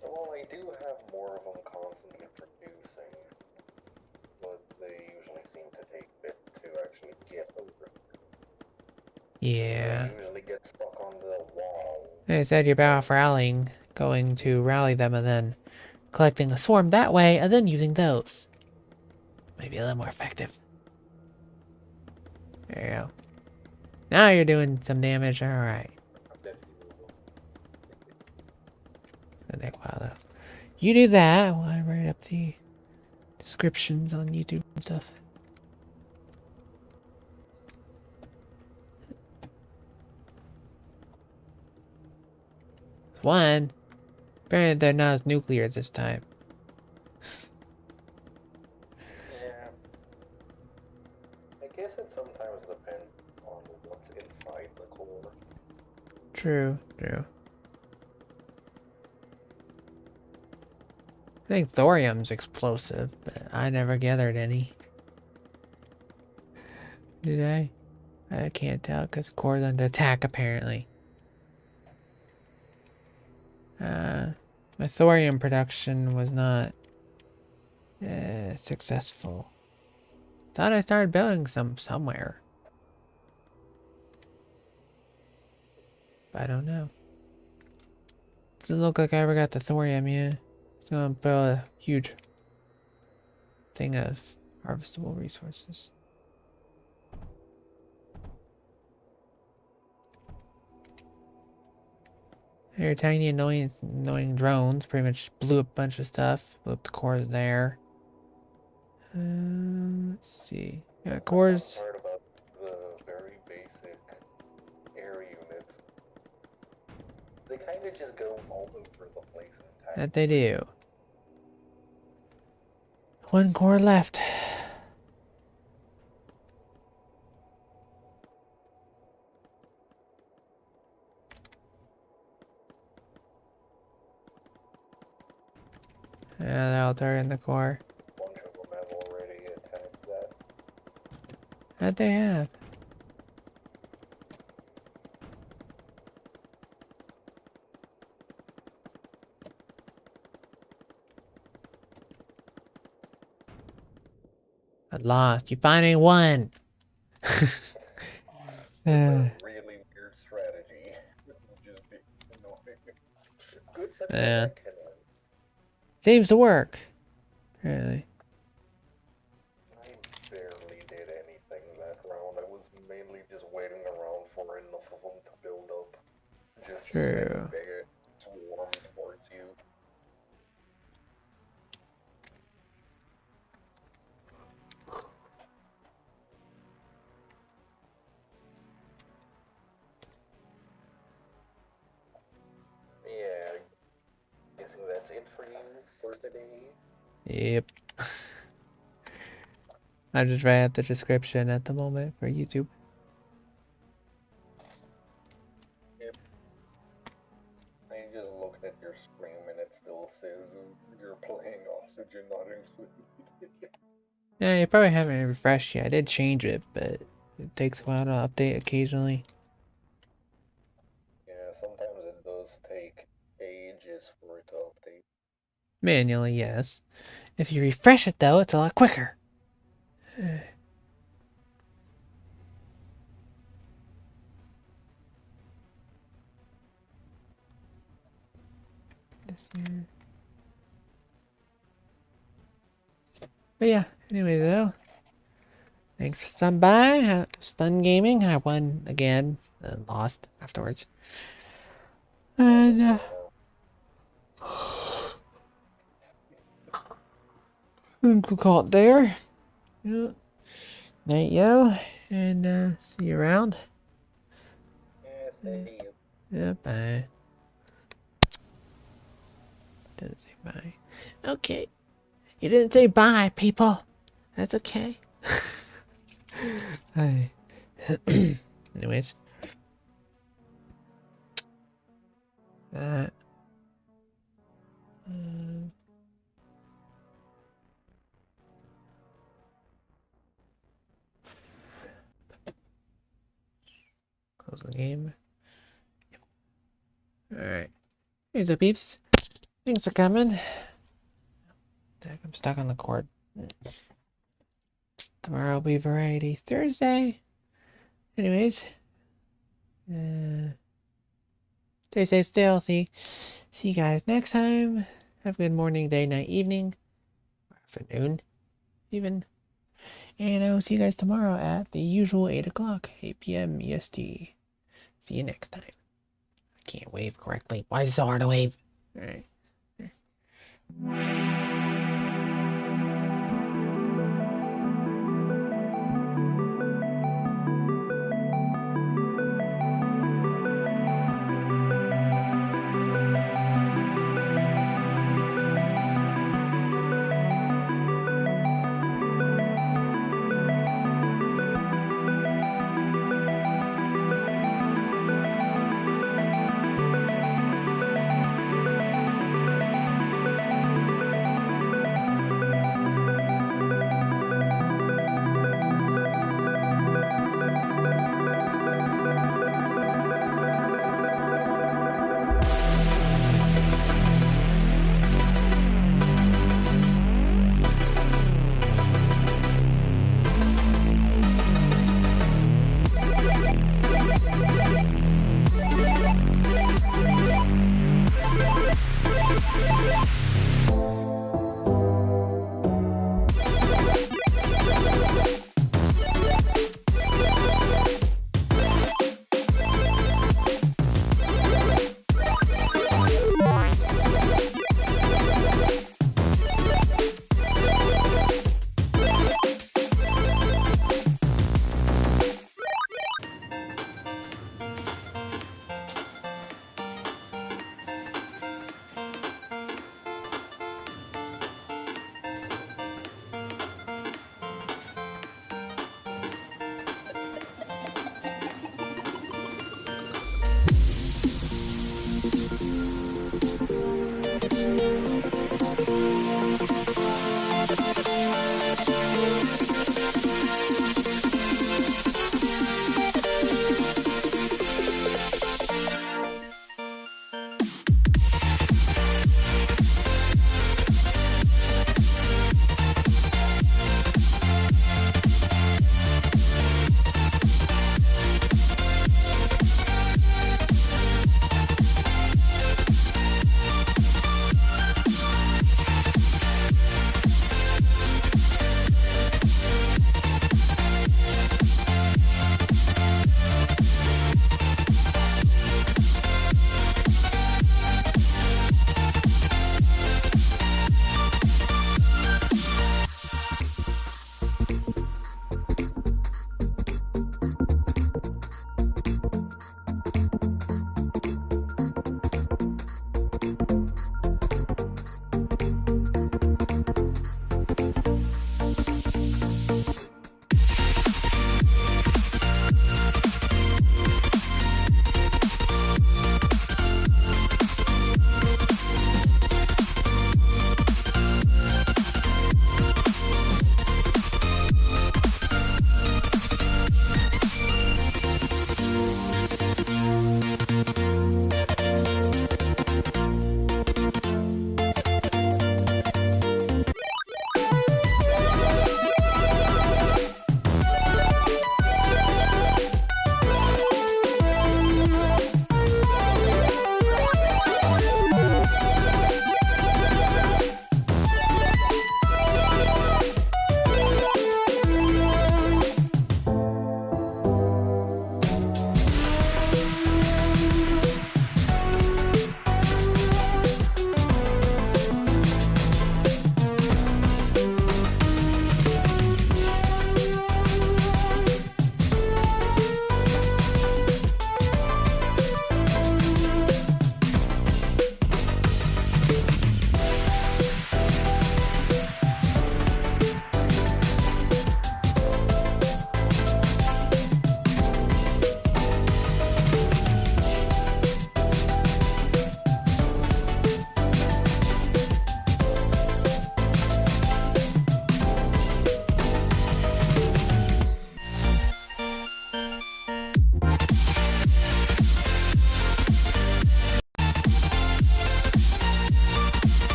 Well, I do have more of them constantly producing, but they usually seem to take a bit to actually get over. Yeah. They usually get stuck on the wall. Like I said, you're better off rallying, going to rally them and then collecting a swarm that way and then using those. Maybe a little more effective. There you go. Now you're doing some damage. Alright. It's gonna take a while though. You do that while I write up the descriptions on YouTube and stuff. One. Apparently they're not as nuclear this time. Yeah. I guess it sometimes depends on what's inside the core. True, true. I think thorium's explosive, but I never gathered any. Did I? I can't tell because core's under attack apparently. My thorium production was not successful. Thought I started building some somewhere. But I don't know. Doesn't look like I ever got the thorium yet. It's gonna build a huge thing of harvestable resources. Your tiny annoying drones pretty much blew up a bunch of stuff. Blew up the cores there. Let's see. Yeah, That's cores. The fun part about the very basic air units. They kind of just go all over the place in time. That they do. One core left. Yeah, they're all targeting the core. A bunch of them have already attacked that. That they have. At last, you finally won. It's a really weird strategy. Just being annoying. Good that Yeah. can Seems to work. Really. I barely did anything that round. I was mainly just waiting around for enough of them to build up. Just True. send a swarm towards you. Yeah, guessing that's it for you for today. Yep. I just write up the description at the moment for YouTube. Yep. I just looked at your screen and it still says you're playing Oxygen not included. Yeah, you probably haven't refreshed yet. I did change it, but it takes a while to update occasionally. Yeah, sometimes it does take ages for it to update. Manually, yes. If you refresh it, though, it's a lot quicker. This year. But yeah, anyway, though. Thanks for stopping by. It was fun gaming. I won again. Lost afterwards. And, we'll call it there. Yeah. Night, yo. And, see you around. Yeah, see you. Yeah, bye. Doesn't say bye. Okay. You didn't say bye, people. That's okay. Hi. Anyways. That. Close the game. Alright. Here's the peeps. Thanks for coming. I'm stuck on the cord. Tomorrow will be Variety Thursday. Anyways. Stay safe, stay healthy. See you guys next time. Have a good morning, day, night, evening. Afternoon, even. And I will see you guys tomorrow at the usual 8 o'clock, 8 p.m. EST. See you next time. I can't wave correctly. Why is it so hard to wave? Alright.